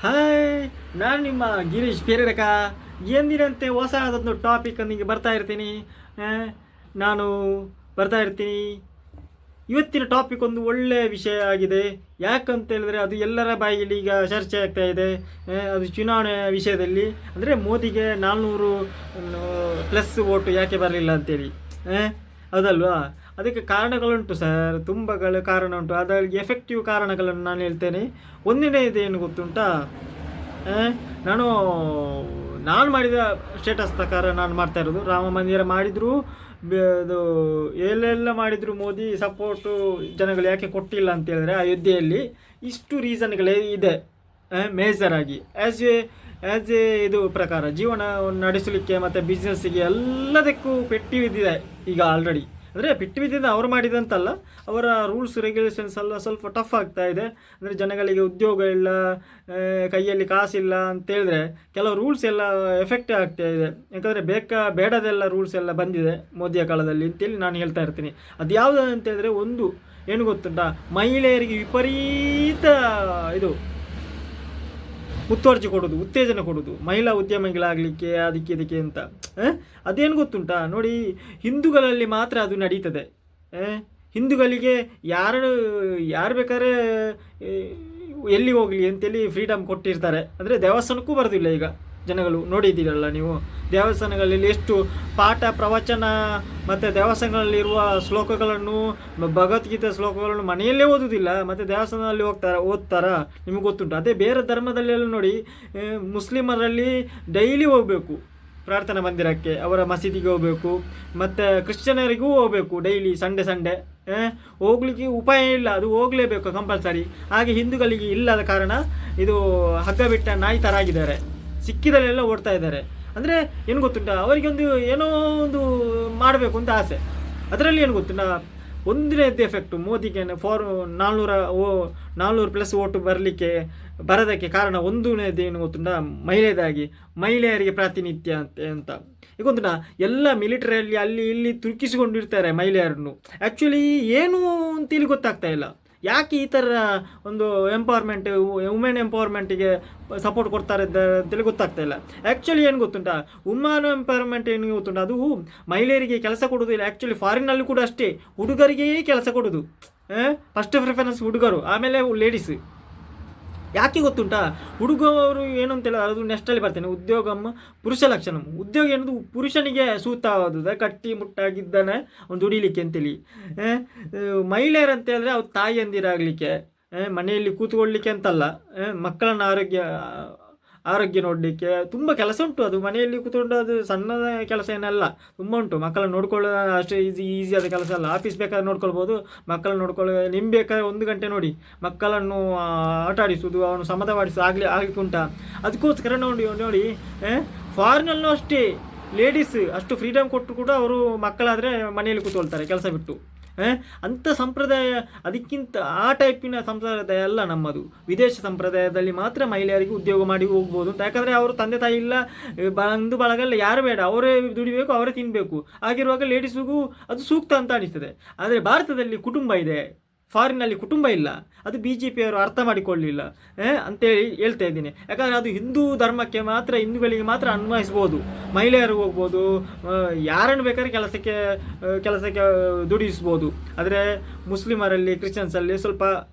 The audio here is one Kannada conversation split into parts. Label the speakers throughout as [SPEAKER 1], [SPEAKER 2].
[SPEAKER 1] ಹಾಯ್, ನಾನು ನಿಮ್ಮ ಗಿರೀಶ್ ಪೇರಡಕ. ಎಂದಿನಂತೆ ಹೊಸ ಅದೊಂದು ಟಾಪಿಕ್ ನಿಮಗೆ ಬರ್ತಾ ಇರ್ತೀನಿ. ಆ, ನಾನು ಬರ್ತಾ ಇರ್ತೀನಿ. ಇವತ್ತಿನ ಟಾಪಿಕ್ ಒಂದು ಒಳ್ಳೆಯ ವಿಷಯ ಆಗಿದೆ. ಯಾಕಂತ ಹೇಳಿದ್ರೆ ಅದು ಎಲ್ಲರ ಬಾಯಲ್ಲಿ ಈಗ ಚರ್ಚೆ ಆಗ್ತಾ ಇದೆ. ಅದು ಚುನಾವಣೆ ವಿಷಯದಲ್ಲಿ, ಅಂದರೆ ಮೋದಿಗೆ 400 ಪ್ಲಸ್ ಓಟು ಯಾಕೆ ಬರಲಿಲ್ಲ ಅಂತೇಳಿ. ಅದಲ್ವಾ? ಅದಕ್ಕೆ ಕಾರಣಗಳುಂಟು ಸರ್, ತುಂಬಗಳು ಕಾರಣ ಉಂಟು. ಅದರಲ್ಲಿ ಎಫೆಕ್ಟಿವ್ ಕಾರಣಗಳನ್ನು ನಾನು ಹೇಳ್ತೇನೆ. ಒಂದನೇದು ಏನು ಗೊತ್ತುಂಟಾ, ನಾನು ನಾನು ಮಾಡಿದ ಸ್ಟೇಟಸ್ ಪ್ರಕಾರ ನಾನು ಮಾಡ್ತಾ ಇರೋದು, ರಾಮ ಮಂದಿರ ಮಾಡಿದ್ರು, ಅದು ಎಲ್ಲೆಲ್ಲ ಮಾಡಿದ್ರು ಮೋದಿ ಸಪೋರ್ಟು ಜನಗಳು ಯಾಕೆ ಕೊಟ್ಟಿಲ್ಲ ಅಂತ ಹೇಳಿದ್ರೆ, ಅಯೋಧ್ಯೆಯಲ್ಲಿ ಇಷ್ಟು ರೀಸನ್ಗಳೇ ಇದೆ ಮೇಜರ್ ಆಗಿ. ಆ್ಯಸ್ ಎ ಇದು ಪ್ರಕಾರ ಜೀವನ ನಡೆಸಲಿಕ್ಕೆ ಮತ್ತು ಬಿಸ್ನೆಸ್ಸಿಗೆ ಎಲ್ಲದಕ್ಕೂ ಪೆಟ್ಟಿ ಬಿದ್ದಿದೆ ಈಗ ಆಲ್ರೆಡಿ. ಅಂದರೆ ಪೆಟ್ಟಿ ಬಿದ್ದಿದ್ದು ಅವರು ಮಾಡಿದಂತಲ್ಲ, ಅವರ ರೂಲ್ಸ್ ರೆಗ್ಯುಲೇಷನ್ಸ್ ಎಲ್ಲ ಸ್ವಲ್ಪ ಟಫ್ ಆಗ್ತಾ ಇದೆ. ಅಂದರೆ ಜನಗಳಿಗೆ ಉದ್ಯೋಗ ಇಲ್ಲ, ಕೈಯಲ್ಲಿ ಕಾಸಿಲ್ಲ ಅಂತೇಳಿದ್ರೆ ಕೆಲವು ರೂಲ್ಸ್ ಎಲ್ಲ ಎಫೆಕ್ಟ್ ಆಗ್ತಾ ಇದೆ. ಯಾಕಂದರೆ ಬೇಡದೆಲ್ಲ ರೂಲ್ಸ್ ಎಲ್ಲ ಬಂದಿದೆ ಮೋದಿಯ ಕಾಲದಲ್ಲಿ ಅಂತೇಳಿ ನಾನು ಹೇಳ್ತಾ ಇರ್ತೀನಿ. ಅದು ಯಾವುದು ಅಂತೇಳಿದ್ರೆ, ಒಂದು ಏನು ಗೊತ್ತುಂಟಾ, ಮಹಿಳೆಯರಿಗೆ ವಿಪರೀತ ಇದು ಮುತ್ತುವರ್ಜಿ ಕೊಡೋದು, ಉತ್ತೇಜನ ಕೊಡೋದು, ಮಹಿಳಾ ಉದ್ಯಮಿಗಳಾಗಲಿಕ್ಕೆ ಅದಕ್ಕೆ ಇದಕ್ಕೆ ಅಂತ. ಅದೇನು ಗೊತ್ತುಂಟಾ ನೋಡಿ, ಹಿಂದೂಗಳಲ್ಲಿ ಮಾತ್ರ ಅದು ನಡೀತದೆ. ಹಿಂದೂಗಳಿಗೆ ಯಾರು ಬೇಕಾದ್ರೆ ಎಲ್ಲಿ ಹೋಗಲಿ ಅಂತೇಳಿ ಫ್ರೀಡಮ್ ಕೊಟ್ಟಿರ್ತಾರೆ. ಅಂದರೆ ದೇವಸ್ಥಾನಕ್ಕೂ ಬರೋದಿಲ್ಲ ಈಗ ಜನಗಳು. ನೋಡಿದ್ದೀರಲ್ಲ ನೀವು, ದೇವಸ್ಥಾನಗಳಲ್ಲಿ ಎಷ್ಟು ಪಾಠ ಪ್ರವಚನ ಮತ್ತು ದೇವಸ್ಥಾನಗಳಲ್ಲಿರುವ ಶ್ಲೋಕಗಳನ್ನು, ಭಗವದ್ಗೀತೆ ಶ್ಲೋಕಗಳನ್ನು ಮನೆಯಲ್ಲೇ ಓದೋದಿಲ್ಲ, ಮತ್ತು ದೇವಸ್ಥಾನದಲ್ಲಿ ಓದ್ತಾರ, ನಿಮಗೆ ಗೊತ್ತುಂಟು. ಅದೇ ಬೇರೆ ಧರ್ಮದಲ್ಲೆಲ್ಲ ನೋಡಿ, ಮುಸ್ಲಿಮರಲ್ಲಿ ಡೈಲಿ ಹೋಗಬೇಕು ಪ್ರಾರ್ಥನಾ ಮಂದಿರಕ್ಕೆ, ಅವರ ಮಸೀದಿಗೆ ಹೋಗಬೇಕು, ಮತ್ತು ಕ್ರಿಶ್ಚಿಯನರಿಗೂ ಹೋಗಬೇಕು ಡೈಲಿ ಸಂಡೇ ಹೋಗ್ಲಿಕ್ಕೆ ಉಪಾಯ ಇಲ್ಲ, ಅದು ಹೋಗಲೇಬೇಕು ಕಂಪಲ್ಸರಿ. ಹಾಗೆ ಹಿಂದೂಗಳಿಗೆ ಇಲ್ಲದ ಕಾರಣ ಇದು ಹಗ್ಗ ಬಿಟ್ಟ ನಾಯಿ ಥರ ಆಗಿದ್ದಾರೆ, ಸಿಕ್ಕಿದಲ್ಲೆಲ್ಲ ಓಡ್ತಾ ಇದ್ದಾರೆ. ಅಂದರೆ ಏನು ಗೊತ್ತುಂಟಾ, ಅವರಿಗೊಂದು ಏನೋ ಒಂದು ಮಾಡಬೇಕು ಅಂತ ಆಸೆ. ಅದರಲ್ಲಿ ಏನು ಗೊತ್ತುಂಟಾ, ಒಂದನೇದು ಎಫೆಕ್ಟು ಮೋದಿಗೆ 400 ಪ್ಲಸ್ ಓಟು ಬರೋದಕ್ಕೆ ಕಾರಣ ಒಂದನೇದು ಏನು ಗೊತ್ತುಂಟಾ, ಮಹಿಳೆಯರಿಗೆ ಪ್ರಾತಿನಿಧ್ಯ ಅಂತ. ಈಗ ಗೊತ್ತುಂಟಾ, ಎಲ್ಲ ಮಿಲಿಟರಿಯಲ್ಲಿ ಅಲ್ಲಿ ಇಲ್ಲಿ ತುರ್ಕಿಸಿಕೊಂಡಿರ್ತಾರೆ ಮಹಿಳೆಯರನ್ನು. ಆ್ಯಕ್ಚುಲಿ ಏನು ಅಂತೇಳಿ ಗೊತ್ತಾಗ್ತಾ ಇಲ್ಲ, ಯಾಕೆ ಈ ಥರ ಒಂದು ವುಮೆನ್ ಎಂಪವರ್ಮೆಂಟಿಗೆ ಸಪೋರ್ಟ್ ಕೊಡ್ತಾರೆ ಅಂತೇಳಿ ಗೊತ್ತಾಗ್ತಾ ಇಲ್ಲ. ಆ್ಯಕ್ಚುಲಿ ಏನು ಗೊತ್ತುಂಟಾ, ವುಮನ್ ಎಂಪವರ್ಮೆಂಟ್ ಏನು ಗೊತ್ತುಂಟಾ, ಅದು ಮಹಿಳೆಯರಿಗೆ ಕೆಲಸ ಕೊಡೋದಿಲ್ಲ. ಆ್ಯಕ್ಚುಲಿ ಫಾರಿನಲ್ಲಿ ಕೂಡ ಅಷ್ಟೇ, ಹುಡುಗರಿಗೇ ಕೆಲಸ ಕೊಡೋದು. ಫಸ್ಟ್ ಪ್ರಿಫರೆನ್ಸ್ ಹುಡುಗರು, ಆಮೇಲೆ ಲೇಡೀಸ್. ಯಾಕೆ ಗೊತ್ತುಂಟಾ, ಹುಡುಗರು ಏನು ಅಂತೇಳಿ ಅದು ನೆಕ್ಸ್ಟಲ್ಲಿ ಬರ್ತೇನೆ. ಉದ್ಯೋಗಮ್ಮ ಪುರುಷ ಲಕ್ಷಣ. ಉದ್ಯೋಗ ಏನದು ಪುರುಷನಿಗೆ ಸೂಕ್ತವಾದ, ಕಟ್ಟಿ ಮುಟ್ಟಾಗಿದ್ದಾನೆ ಒಂದು ದುಡಿಲಿಕ್ಕೆ ಅಂತೇಳಿ. ಮಹಿಳೆಯರು ಅಂತ ಹೇಳಿದ್ರೆ ಅವ್ರು ತಾಯಿಯಂದಿರಾಗಲಿಕ್ಕೆ, ಮನೆಯಲ್ಲಿ ಕೂತ್ಕೊಳ್ಳಿಕ್ಕೆ ಅಂತಲ್ಲ, ಮಕ್ಕಳನ್ನ ಆರೋಗ್ಯ ನೋಡಲಿಕ್ಕೆ ತುಂಬ ಕೆಲಸ ಉಂಟು. ಅದು ಮನೆಯಲ್ಲಿ ಕೂತ್ಕೊಂಡು ಅದು ಸಣ್ಣದ ಕೆಲಸ ಏನಲ್ಲ, ತುಂಬ ಉಂಟು. ಮಕ್ಕಳನ್ನ ನೋಡ್ಕೊಳ್ಳೋ ಅಷ್ಟು ಈಸಿಯಾದ ಕೆಲಸ ಅಲ್ಲ. ಆಫೀಸ್ ಬೇಕಾದ್ರೆ ನೋಡ್ಕೊಳ್ಬೋದು, ಮಕ್ಕಳನ್ನ ನಿಮ್ಗೆ ಬೇಕಾದ್ರೆ 1 ಗಂಟೆ ನೋಡಿ ಮಕ್ಕಳನ್ನು ಆಟ ಆಡಿಸೋದು, ಅವನು ಸಮತವಾಡಿಸೋದು ಆಗ್ಲಿಕ್ಕೆ ಉಂಟಾ. ಅದಕ್ಕೋಸ್ಕರ ನೋಡಿ ಫಾರಿನಲ್ಲೂ ಅಷ್ಟೇ ಲೇಡೀಸ್ ಅಷ್ಟು ಫ್ರೀಡಮ್ ಕೊಟ್ಟು ಕೂಡ ಅವರು ಮಕ್ಕಳಾದರೆ ಮನೆಯಲ್ಲಿ ಕೂತ್ಕೊಳ್ತಾರೆ ಕೆಲಸ ಬಿಟ್ಟು. ಅಂಥ ಸಂಪ್ರದಾಯ, ಅದಕ್ಕಿಂತ ಆ ಟೈಪಿನ ಸಂಪ್ರದಾಯ ಅಲ್ಲ ನಮ್ಮದು. ವಿದೇಶ ಸಂಪ್ರದಾಯದಲ್ಲಿ ಮಾತ್ರ ಮಹಿಳೆಯರಿಗೆ ಉದ್ಯೋಗ ಮಾಡಿ ಹೋಗ್ಬೋದು ಅಂತ. ಯಾಕಂದರೆ ಅವರು ತಂದೆ ತಾಯಿ ಇಲ್ಲ, ಬಳಗಲ್ಲ, ಯಾರು ಬೇಡ, ಅವರೇ ದುಡಿಬೇಕು, ಅವರೇ ತಿನ್ನಬೇಕು. ಆಗಿರುವಾಗ ಲೇಡೀಸಿಗೂ ಅದು ಸೂಕ್ತ ಅಂತ ಅನಿಸ್ತದೆ. ಆದರೆ ಭಾರತದಲ್ಲಿ ಕುಟುಂಬ ಇದೆ, ಫಾರಿನಲ್ಲಿ ಕುಟುಂಬ ಇಲ್ಲ. ಅದು BJPಯವರು ಅರ್ಥ ಮಾಡಿಕೊಳ್ಳಲಿಲ್ಲ ಅಂತೇಳಿ ಹೇಳ್ತಾ ಇದ್ದೀನಿ. ಯಾಕಂದರೆ ಅದು ಹಿಂದೂ ಧರ್ಮಕ್ಕೆ ಮಾತ್ರ, ಹಿಂದೂಗಳಿಗೆ ಮಾತ್ರ ಅನ್ವಯಿಸ್ಬೋದು. ಮಹಿಳೆಯರು ಹೋಗ್ಬೋದು, ಯಾರನ್ನು ಬೇಕಾದ್ರೆ ಕೆಲಸಕ್ಕೆ ದುಡಿಸ್ಬೋದು. ಆದರೆ ಮುಸ್ಲಿಮರಲ್ಲಿ, ಕ್ರಿಶ್ಚಿಯನ್ಸಲ್ಲಿ ಸ್ವಲ್ಪ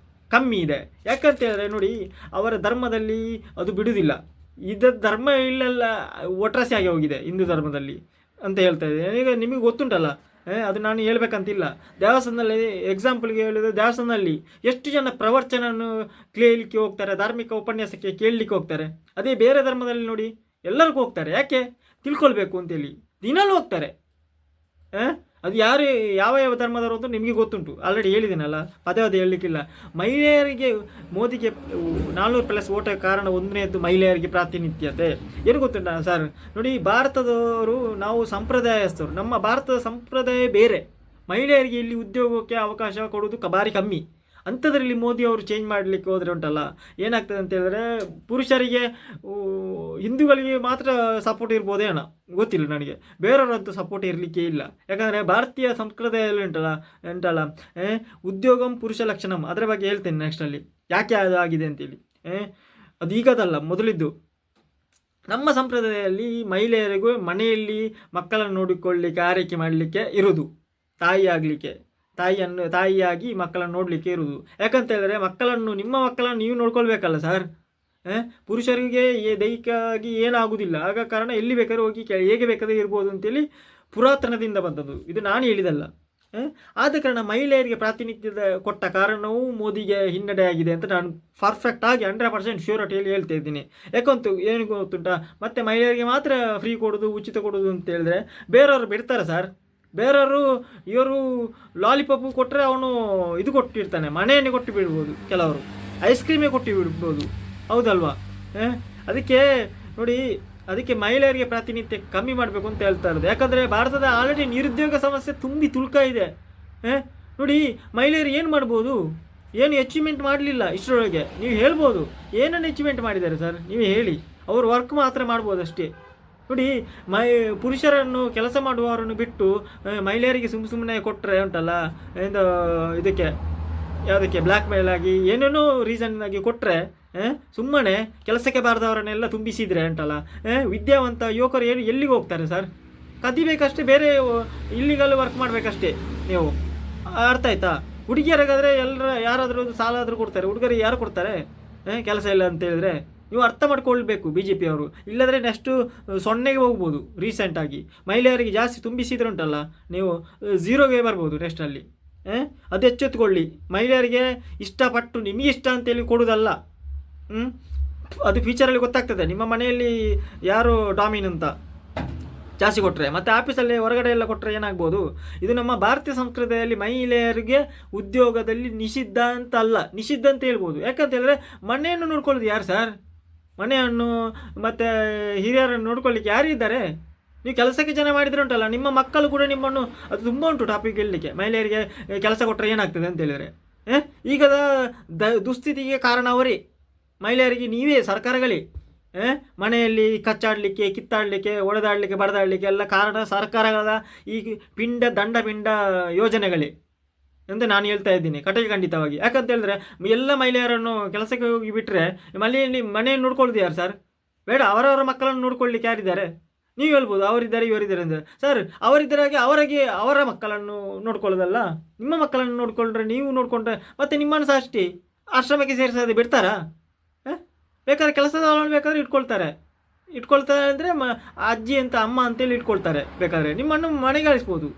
[SPEAKER 1] ಕಮ್ಮಿ ಇದೆ. ಯಾಕಂತ ಹೇಳಿದ್ರೆ ನೋಡಿ, ಅವರ ಧರ್ಮದಲ್ಲಿ ಅದು ಬಿಡುವುದಿಲ್ಲ. ಧರ್ಮ ಇಲ್ಲೆಲ್ಲ ಒಟ್ರಾಸಿ ಆಗಿ ಹೋಗಿದೆ ಹಿಂದೂ ಧರ್ಮದಲ್ಲಿ ಅಂತ ಹೇಳ್ತಾ ಇದ್ದೀನಿ. ಈಗ ನಿಮಗೆ ಗೊತ್ತುಂಟಲ್ಲ, ಅದು ನಾನು ಹೇಳ್ಬೇಕಂತಿಲ್ಲ. ದೇವಸ್ಥಾನದಲ್ಲಿ ಎಕ್ಸಾಂಪಲ್ಗೆ ಹೇಳಿದ್ರೆ, ದೇವಸ್ಥಾನದಲ್ಲಿ ಎಷ್ಟು ಜನ ಪ್ರವಚನವನ್ನು ಕೇಳಲಿಕ್ಕೆ ಹೋಗ್ತಾರೆ, ಧಾರ್ಮಿಕ ಉಪನ್ಯಾಸಕ್ಕೆ ಕೇಳಲಿಕ್ಕೆ ಹೋಗ್ತಾರೆ. ಅದೇ ಬೇರೆ ಧರ್ಮದಲ್ಲಿ ನೋಡಿ ಎಲ್ಲರಿಗೂ ಹೋಗ್ತಾರೆ. ಯಾಕೆ? ತಿಳ್ಕೊಳ್ಬೇಕು ಅಂತೇಳಿ ದಿನಲ್ಲೂ ಹೋಗ್ತಾರೆ. ಅದು ಯಾವ ಧರ್ಮದವರು ಅಂತ ನಿಮಗೆ ಗೊತ್ತುಂಟು, ಆಲ್ರೆಡಿ ಹೇಳಿದ್ದೀನಲ್ಲ, ಪದೇ ಹೇಳಲಿಕ್ಕಿಲ್ಲ. ಮಹಿಳೆಯರಿಗೆ ಮೋದಿಗೆ 400 ಪ್ಲಸ್ ಓಟ ಕಾರಣ ಒಂದನೇದು ಮಹಿಳೆಯರಿಗೆ ಪ್ರಾತಿನಿಧ್ಯತೆ. ಏನು ಗೊತ್ತುಂಟ ಸರ್, ನೋಡಿ ಭಾರತದವರು ನಾವು ಸಂಪ್ರದಾಯಸ್ಥರು, ನಮ್ಮ ಭಾರತದ ಸಂಪ್ರದಾಯ ಬೇರೆ. ಮಹಿಳೆಯರಿಗೆ ಇಲ್ಲಿ ಉದ್ಯೋಗಕ್ಕೆ ಅವಕಾಶ ಕೊಡೋದು ಭಾರಿ ಕಮ್ಮಿ. ಅಂಥದ್ರಲ್ಲಿ ಮೋದಿ ಅವರು ಚೇಂಜ್ ಮಾಡಲಿಕ್ಕೆ ಹೋದರೆ ಉಂಟಲ್ಲ, ಏನಾಗ್ತದೆ ಅಂತ ಹೇಳಿದ್ರೆ, ಪುರುಷರಿಗೆ ಹಿಂದೂಗಳಿಗೆ ಮಾತ್ರ ಸಪೋರ್ಟ್ ಇರ್ಬೋದೇನೋ ಗೊತ್ತಿಲ್ಲ ನನಗೆ, ಬೇರೆಯವರಂತೂ ಸಪೋರ್ಟ್ ಇರಲಿಕ್ಕೆ ಇಲ್ಲ. ಯಾಕಂದರೆ ಭಾರತೀಯ ಸಂಸ್ಕೃತಿಯಲ್ಲಿ ಉಂಟಲ್ಲ ಉದ್ಯೋಗಂ ಪುರುಷ ಲಕ್ಷಣಂ, ಅದರ ಬಗ್ಗೆ ಹೇಳ್ತೇನೆ ನೆಕ್ಸ್ಟಲ್ಲಿ ಯಾಕೆ ಅದು ಆಗಿದೆ ಅಂತೇಳಿ. ಅದು ಈಗದಲ್ಲ, ಮೊದಲಿದ್ದು. ನಮ್ಮ ಸಂಪ್ರದಾಯದಲ್ಲಿ ಮಹಿಳೆಯರಿಗೂ ಮನೆಯಲ್ಲಿ ಮಕ್ಕಳನ್ನು ನೋಡಿಕೊಳ್ಳಲಿಕ್ಕೆ, ಆರೈಕೆ ಮಾಡಲಿಕ್ಕೆ ಇರುವುದು, ತಾಯಿ ಆಗಲಿಕ್ಕೆ, ತಾಯಿಯಾಗಿ ಮಕ್ಕಳನ್ನು ನೋಡಲಿಕ್ಕೆ ಇರುವುದು. ಯಾಕಂತ ಹೇಳಿದ್ರೆ ನಿಮ್ಮ ಮಕ್ಕಳನ್ನು ನೀವು ನೋಡ್ಕೊಳ್ಬೇಕಲ್ಲ ಸರ್. ಪುರುಷರಿಗೆ ದೈಹಿಕವಾಗಿ ಏನಾಗುವುದಿಲ್ಲ, ಆಗ ಕಾರಣ ಎಲ್ಲಿ ಬೇಕಾದ್ರೂ ಹೋಗಿ ಹೇಗೆ ಬೇಕಾದ್ರೆ ಇರ್ಬೋದು ಅಂತೇಳಿ ಪುರಾತನದಿಂದ ಬಂದದ್ದು, ಇದು ನಾನು ಹೇಳಿದಲ್ಲ. ಆದ ಕಾರಣ ಮಹಿಳೆಯರಿಗೆ ಪ್ರಾತಿನಿಧ್ಯದ ಕೊಟ್ಟ ಕಾರಣವೂ ಮೋದಿಗೆ ಹಿನ್ನಡೆ ಆಗಿದೆ ಅಂತ ನಾನು ಪರ್ಫೆಕ್ಟಾಗಿ 100% ಶ್ಯೂರಿಟಿಯಲ್ಲಿ ಹೇಳ್ತಾ ಇದ್ದೀನಿ. ಯಾಕಂತೂ ಏನು ಗೊತ್ತುಂಟಾ, ಮತ್ತೆ ಮಹಿಳೆಯರಿಗೆ ಮಾತ್ರ ಫ್ರೀ ಕೊಡೋದು, ಉಚಿತ ಕೊಡೋದು ಅಂತ ಹೇಳಿದ್ರೆ ಬೇರೆಯವರು ಬಿಡ್ತಾರೆ ಸರ್. ಬೇರೆಯವರು ಇವರು ಲಾಲಿಪಾಪು ಕೊಟ್ಟರೆ ಅವನು ಇದು ಕೊಟ್ಟಿರ್ತಾನೆ, ಮನೆಯನ್ನೇ ಕೊಟ್ಟು ಬಿಡ್ಬೋದು, ಕೆಲವರು ಐಸ್ ಕ್ರೀಮೇ ಕೊಟ್ಟು ಬಿಡ್ಬೋದು, ಹೌದಲ್ವಾ? ಅದಕ್ಕೆ ನೋಡಿ, ಅದಕ್ಕೆ ಮಹಿಳೆಯರಿಗೆ ಪ್ರಾತಿನಿಧ್ಯ ಕಮ್ಮಿ ಮಾಡಬೇಕು ಅಂತ ಹೇಳ್ತಾ ಇರೋದು. ಯಾಕಂದರೆ ಭಾರತದ ಆಲ್ರೆಡಿ ನಿರುದ್ಯೋಗ ಸಮಸ್ಯೆ ತುಂಬಿ ತುಳ್ಕ ಇದೆ. ನೋಡಿ, ಮಹಿಳೆಯರು ಏನು ಮಾಡ್ಬೋದು, ಏನು ಅಚೀವ್ಮೆಂಟ್ ಮಾಡಲಿಲ್ಲ ಇಷ್ಟರೊಳಗೆ. ನೀವು ಹೇಳ್ಬೋದು ಏನನ್ನು ಅಚೀವ್ಮೆಂಟ್ ಮಾಡಿದ್ದಾರೆ ಸರ್, ನೀವು ಹೇಳಿ. ಅವರು ವರ್ಕ್ ಮಾತ್ರ ಮಾಡ್ಬೋದು ಅಷ್ಟೇ. ನೋಡಿ, ಪುರುಷರನ್ನು ಕೆಲಸ ಮಾಡುವವರನ್ನು ಬಿಟ್ಟು ಮಹಿಳೆಯರಿಗೆ ಸುಮ್ಮನೆ ಕೊಟ್ಟರೆ ಉಂಟಲ್ಲ, ಇದಕ್ಕೆ ಯಾವುದಕ್ಕೆ ಬ್ಲ್ಯಾಕ್ ಮೇಲ್ ಆಗಿ ಏನೇನೋ ರೀಸನ್ ಆಗಿ ಕೊಟ್ಟರೆ, ಸುಮ್ಮನೆ ಕೆಲಸಕ್ಕೆ ಬಾರದವರನ್ನೆಲ್ಲ ತುಂಬಿಸಿದರೆ ಉಂಟಲ್ಲ, ವಿದ್ಯಾವಂತ ಯುವಕರು ಎಲ್ಲಿಗೆ ಹೋಗ್ತಾರೆ ಸರ್? ಕದಿಬೇಕಷ್ಟೇ, ಬೇರೆ ಇಲ್ಲಿಗಲ್ ವರ್ಕ್ ಮಾಡಬೇಕಷ್ಟೇ. ನೀವು ಅರ್ಥ ಆಯ್ತಾ? ಹುಡುಗಿಯರಿಗಾದರೆ ಯಾರಾದರೂ ಸಾಲ ಆದರೂ ಕೊಡ್ತಾರೆ, ಹುಡುಗರಿಗೆ ಯಾರು ಕೊಡ್ತಾರೆ ಕೆಲಸ ಇಲ್ಲ ಅಂತ ಹೇಳಿದ್ರೆ? ನೀವು ಅರ್ಥ ಮಾಡ್ಕೊಳ್ಬೇಕು ಬಿ ಜೆ ಪಿಯವರು, ಇಲ್ಲದ್ರೆ ನೆಕ್ಸ್ಟು 0ಗೆ ಹೋಗ್ಬೋದು. ರೀಸೆಂಟಾಗಿ ಮಹಿಳೆಯರಿಗೆ ಜಾಸ್ತಿ ತುಂಬಿಸಿದ್ರುಂಟಲ್ಲ, ನೀವು 0ಗೆ ಬರ್ಬೋದು ನೆಕ್ಸ್ಟಲ್ಲಿ. ಅದು ಎಚ್ಚೆತ್ತುಕೊಳ್ಳಿ. ಮಹಿಳೆಯರಿಗೆ ಇಷ್ಟಪಟ್ಟು ನಿಮಗೆ ಇಷ್ಟ ಅಂತೇಳಿ ಕೊಡೋದಲ್ಲ. ಅದು ಫ್ಯೂಚರಲ್ಲಿ ಗೊತ್ತಾಗ್ತದೆ ನಿಮ್ಮ ಮನೆಯಲ್ಲಿ ಯಾರು ಡಾಮಿನ್ ಅಂತ ಜಾಸ್ತಿ ಕೊಟ್ಟರೆ, ಮತ್ತು ಆಫೀಸಲ್ಲಿ ಹೊರಗಡೆ ಎಲ್ಲ ಕೊಟ್ಟರೆ ಏನಾಗ್ಬೋದು? ಇದು ನಮ್ಮ ಭಾರತೀಯ ಸಂಸ್ಕೃತಿಯಲ್ಲಿ ಮಹಿಳೆಯರಿಗೆ ಉದ್ಯೋಗದಲ್ಲಿ ನಿಷಿದ್ಧ ಅಂತ ಅಲ್ಲ, ನಿಷಿದ್ಧ ಅಂತ ಹೇಳ್ಬೋದು. ಯಾಕಂತ ಹೇಳಿದ್ರೆ ಮನೆಯನ್ನು ನೋಡ್ಕೊಳ್ಳೋದು ಯಾರು ಸರ್? ಮನೆಯನ್ನು ಮತ್ತು ಹಿರಿಯರನ್ನು ನೋಡ್ಕೊಳ್ಳಿಕ್ಕೆ ಯಾರಿದ್ದಾರೆ? ನೀವು ಕೆಲಸಕ್ಕೆ ಜನ ಮಾಡಿದ್ರೆ ಉಂಟಲ್ಲ, ನಿಮ್ಮ ಮಕ್ಕಳು ಕೂಡ ನಿಮ್ಮನ್ನು, ಅದು ತುಂಬ ಉಂಟು ಟಾಪಿಕ್ ಹೇಳಲಿಕ್ಕೆ. ಮಹಿಳೆಯರಿಗೆ ಕೆಲಸ ಕೊಟ್ಟರೆ ಏನಾಗ್ತದೆ ಅಂತ ಹೇಳಿದರೆ, ಈಗದ ದುಸ್ಥಿತಿಗೆ ಕಾರಣ ಅವರೇ. ಮಹಿಳೆಯರಿಗೆ ನೀವೇ ಸರ್ಕಾರಗಳೇ ಮನೆಯಲ್ಲಿ ಕಚ್ಚಾಡಲಿಕ್ಕೆ, ಕಿತ್ತಾಡಲಿಕ್ಕೆ, ಒಡೆದಾಡಲಿಕ್ಕೆ, ಬಡದಾಡಲಿಕ್ಕೆ ಎಲ್ಲ ಕಾರಣ ಸರ್ಕಾರಗಳ ಈ ದಂಡ ಯೋಜನೆಗಳೇ ಅಂತ ನಾನು ಹೇಳ್ತಾ ಇದ್ದೀನಿ ಖಂಡಿತವಾಗಿ. ಯಾಕಂತ ಹೇಳಿದ್ರೆ ಎಲ್ಲ ಮಹಿಳೆಯರನ್ನು ಕೆಲಸಕ್ಕೆ ಹೋಗಿ ಬಿಟ್ಟರೆ ಮನೆಯನ್ನು ನೋಡ್ಕೊಳ್ಳೋದು ಯಾರು ಸರ್? ಬೇಡ, ಅವರವರ ಮಕ್ಕಳನ್ನು ನೋಡ್ಕೊಳ್ಳಿಕ್ಕೆ ಯಾರಿದ್ದಾರೆ? ನೀವು ಹೇಳ್ಬೋದು ಅವರಿದ್ದಾರೆ ಇವರಿದ್ದಾರೆ ಅಂದರೆ. ಸರ್, ಅವರಿದ್ದರಾಗೆ ಅವರ ಮಕ್ಕಳನ್ನು ನೋಡ್ಕೊಳ್ಳೋದಲ್ಲ, ನಿಮ್ಮ ಮಕ್ಕಳನ್ನು ನೋಡ್ಕೊಂಡ್ರೆ, ನೀವು ನೋಡಿಕೊಂಡ್ರೆ ಮತ್ತೆ ನಿಮ್ಮನ್ನು ಸಹ ಅಷ್ಟೇ ಆಶ್ರಮಕ್ಕೆ ಸೇರಿಸೋದು ಬಿಡ್ತಾರಾ? ಬೇಕಾದ್ರೆ ಕೆಲಸದವಳು ಬೇಕಾದ್ರೆ ಇಟ್ಕೊಳ್ತಾರೆ ಅಂದರೆ ಅಜ್ಜಿ ಅಂತ, ಅಮ್ಮ ಅಂತೇಳಿ ಇಟ್ಕೊಳ್ತಾರೆ. ಬೇಕಾದರೆ ನಿಮ್ಮನ್ನು ಮನೆಗೆ ಕಳಿಸ್ಬೋದು.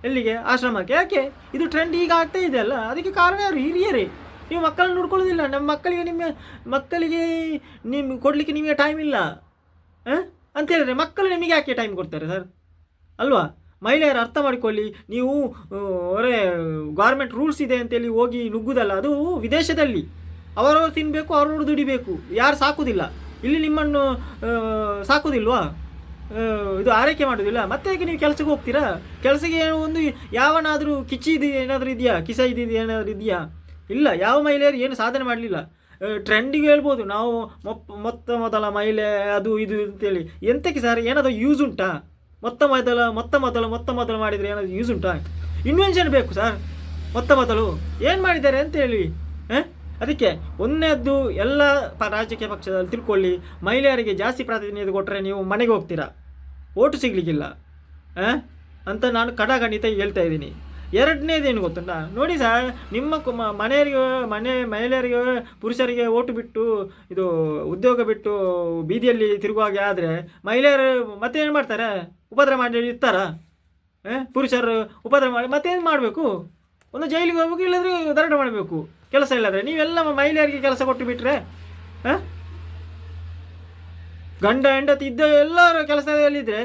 [SPEAKER 1] ಎಲ್ಲಿಗೆ? ಆಶ್ರಮಕ್ಕೆ. ಯಾಕೆ? ಇದು ಟ್ರೆಂಡ್ ಈಗ ಆಗ್ತಾ ಇದೆ ಅಲ್ಲ, ಅದಕ್ಕೆ ಕಾರಣ ಯಾರು? ಹಿರಿಯರೇ. ನೀವು ಮಕ್ಕಳನ್ನು ನೋಡ್ಕೊಳ್ಳೋದಿಲ್ಲ. ನಿಮ್ಮ ಮಕ್ಕಳಿಗೆ ನಿಮ್ಮ ಕೊಡಲಿಕ್ಕೆ ನಿಮಗೆ ಟೈಮ್ ಇಲ್ಲ ಅಂತ ಹೇಳಿದ್ರೆ ಮಕ್ಕಳು ನಿಮಗೆ ಯಾಕೆ ಟೈಮ್ ಕೊಡ್ತಾರೆ ಸರ್? ಅಲ್ವಾ? ಮಹಿಳೆಯರು ಅರ್ಥ ಮಾಡಿಕೊಳ್ಳಿ. ನೀವು ಗೌರ್ಮೆಂಟ್ ರೂಲ್ಸ್ ಇದೆ ಅಂತೇಳಿ ಹೋಗಿ ನುಗ್ಗುದಲ್ಲ, ಅದು ವಿದೇಶದಲ್ಲಿ ಅವರವರು ತಿನ್ನಬೇಕು, ಅವರವರು ದುಡಿಬೇಕು, ಯಾರು ಸಾಕುವುದಿಲ್ಲ. ಇಲ್ಲಿ ನಿಮ್ಮನ್ನು ಸಾಕುವುದಿಲ್ವಾ? ಇದು ಆರೈಕೆ ಮಾಡೋದಿಲ್ಲ. ಮತ್ತೆ ಹೇಗೆ ನೀವು ಕೆಲಸಕ್ಕೆ ಹೋಗ್ತೀರಾ? ಕೆಲಸಕ್ಕೆ ಒಂದು ಯಾವನಾದರೂ ಏನಾದರೂ ಇದೆಯಾ? ಏನಾದರೂ ಇದೆಯಾ? ಇಲ್ಲ. ಯಾವ ಮಹಿಳೆಯರು ಏನು ಸಾಧನೆ ಮಾಡಲಿಲ್ಲ. ಟ್ರೆಂಡಿಗೆ ಹೇಳ್ಬೋದು ನಾವು ಮೊದಲ ಮಹಿಳೆ ಅದು ಇದು ಅಂತೇಳಿ. ಎಂತಕ್ಕೆ ಸರ್? ಏನಾದರೂ ಯೂಸ್ ಉಂಟಾ? ಮೊತ್ತ ಮೊದಲು ಮಾಡಿದರೆ ಏನಾದರೂ ಯೂಸ್ ಉಂಟಾ? ಇನ್ವೆನ್ಷನ್ ಬೇಕು ಸರ್. ಮೊದಲು ಏನು ಮಾಡಿದ್ದಾರೆ ಅಂತೇಳಿ. ಅದಕ್ಕೆ ಒಂದನೇದ್ದು ಎಲ್ಲ ರಾಜಕೀಯ ಪಕ್ಷದಲ್ಲಿ ತಿಳ್ಕೊಳ್ಳಿ. ಮಹಿಳೆಯರಿಗೆ ಜಾಸ್ತಿ ಪ್ರಾತಿನಿಧ್ಯ ಕೊಟ್ಟರೆ ನೀವು ಮನೆಗೆ ಹೋಗ್ತೀರಾ, ಓಟು ಸಿಗಲಿಕ್ಕಿಲ್ಲ ಅಂತ ನಾನು ಖಂಡಿತ ಹೇಳ್ತಾ ಇದ್ದೀನಿ. ಎರಡನೇದೇನು ಗೊತ್ತುಂಟ? ನೋಡಿ ಸರ್, ನಿಮ್ಮ ಮಹಿಳೆಯರಿಗೆ ಪುರುಷರಿಗೆ ಓಟು ಬಿಟ್ಟು ಇದು ಉದ್ಯೋಗ ಬಿಟ್ಟು ಬೀದಿಯಲ್ಲಿ ತಿರುಗುವಾಗೆ ಆದರೆ ಮಹಿಳೆಯರು ಮತ್ತೇನು ಮಾಡ್ತಾರೆ? ಉಪದ್ರ ಮಾಡಿ ಇರ್ತಾರ? ಪುರುಷರು ಉಪದ್ರ ಮಾಡಿ ಮತ್ತೇನು ಮಾಡಬೇಕು? ಒಂದು ಜೈಲಿಗೆ ಹೋಗ್ಬೇಕು, ಇಲ್ಲದ್ರೆ ದರಡ ಮಾಡಬೇಕು ಕೆಲಸ ಇಲ್ಲದ್ರೆ. ನೀವೆಲ್ಲ ಮಹಿಳೆಯರಿಗೆ ಕೆಲಸ ಕೊಟ್ಟು ಬಿಟ್ರೆ ಗಂಡ ಹೆಂಡತಿ ಇದ್ದ ಎಲ್ಲರೂ ಕೆಲಸದಲ್ಲಿದ್ದರೆ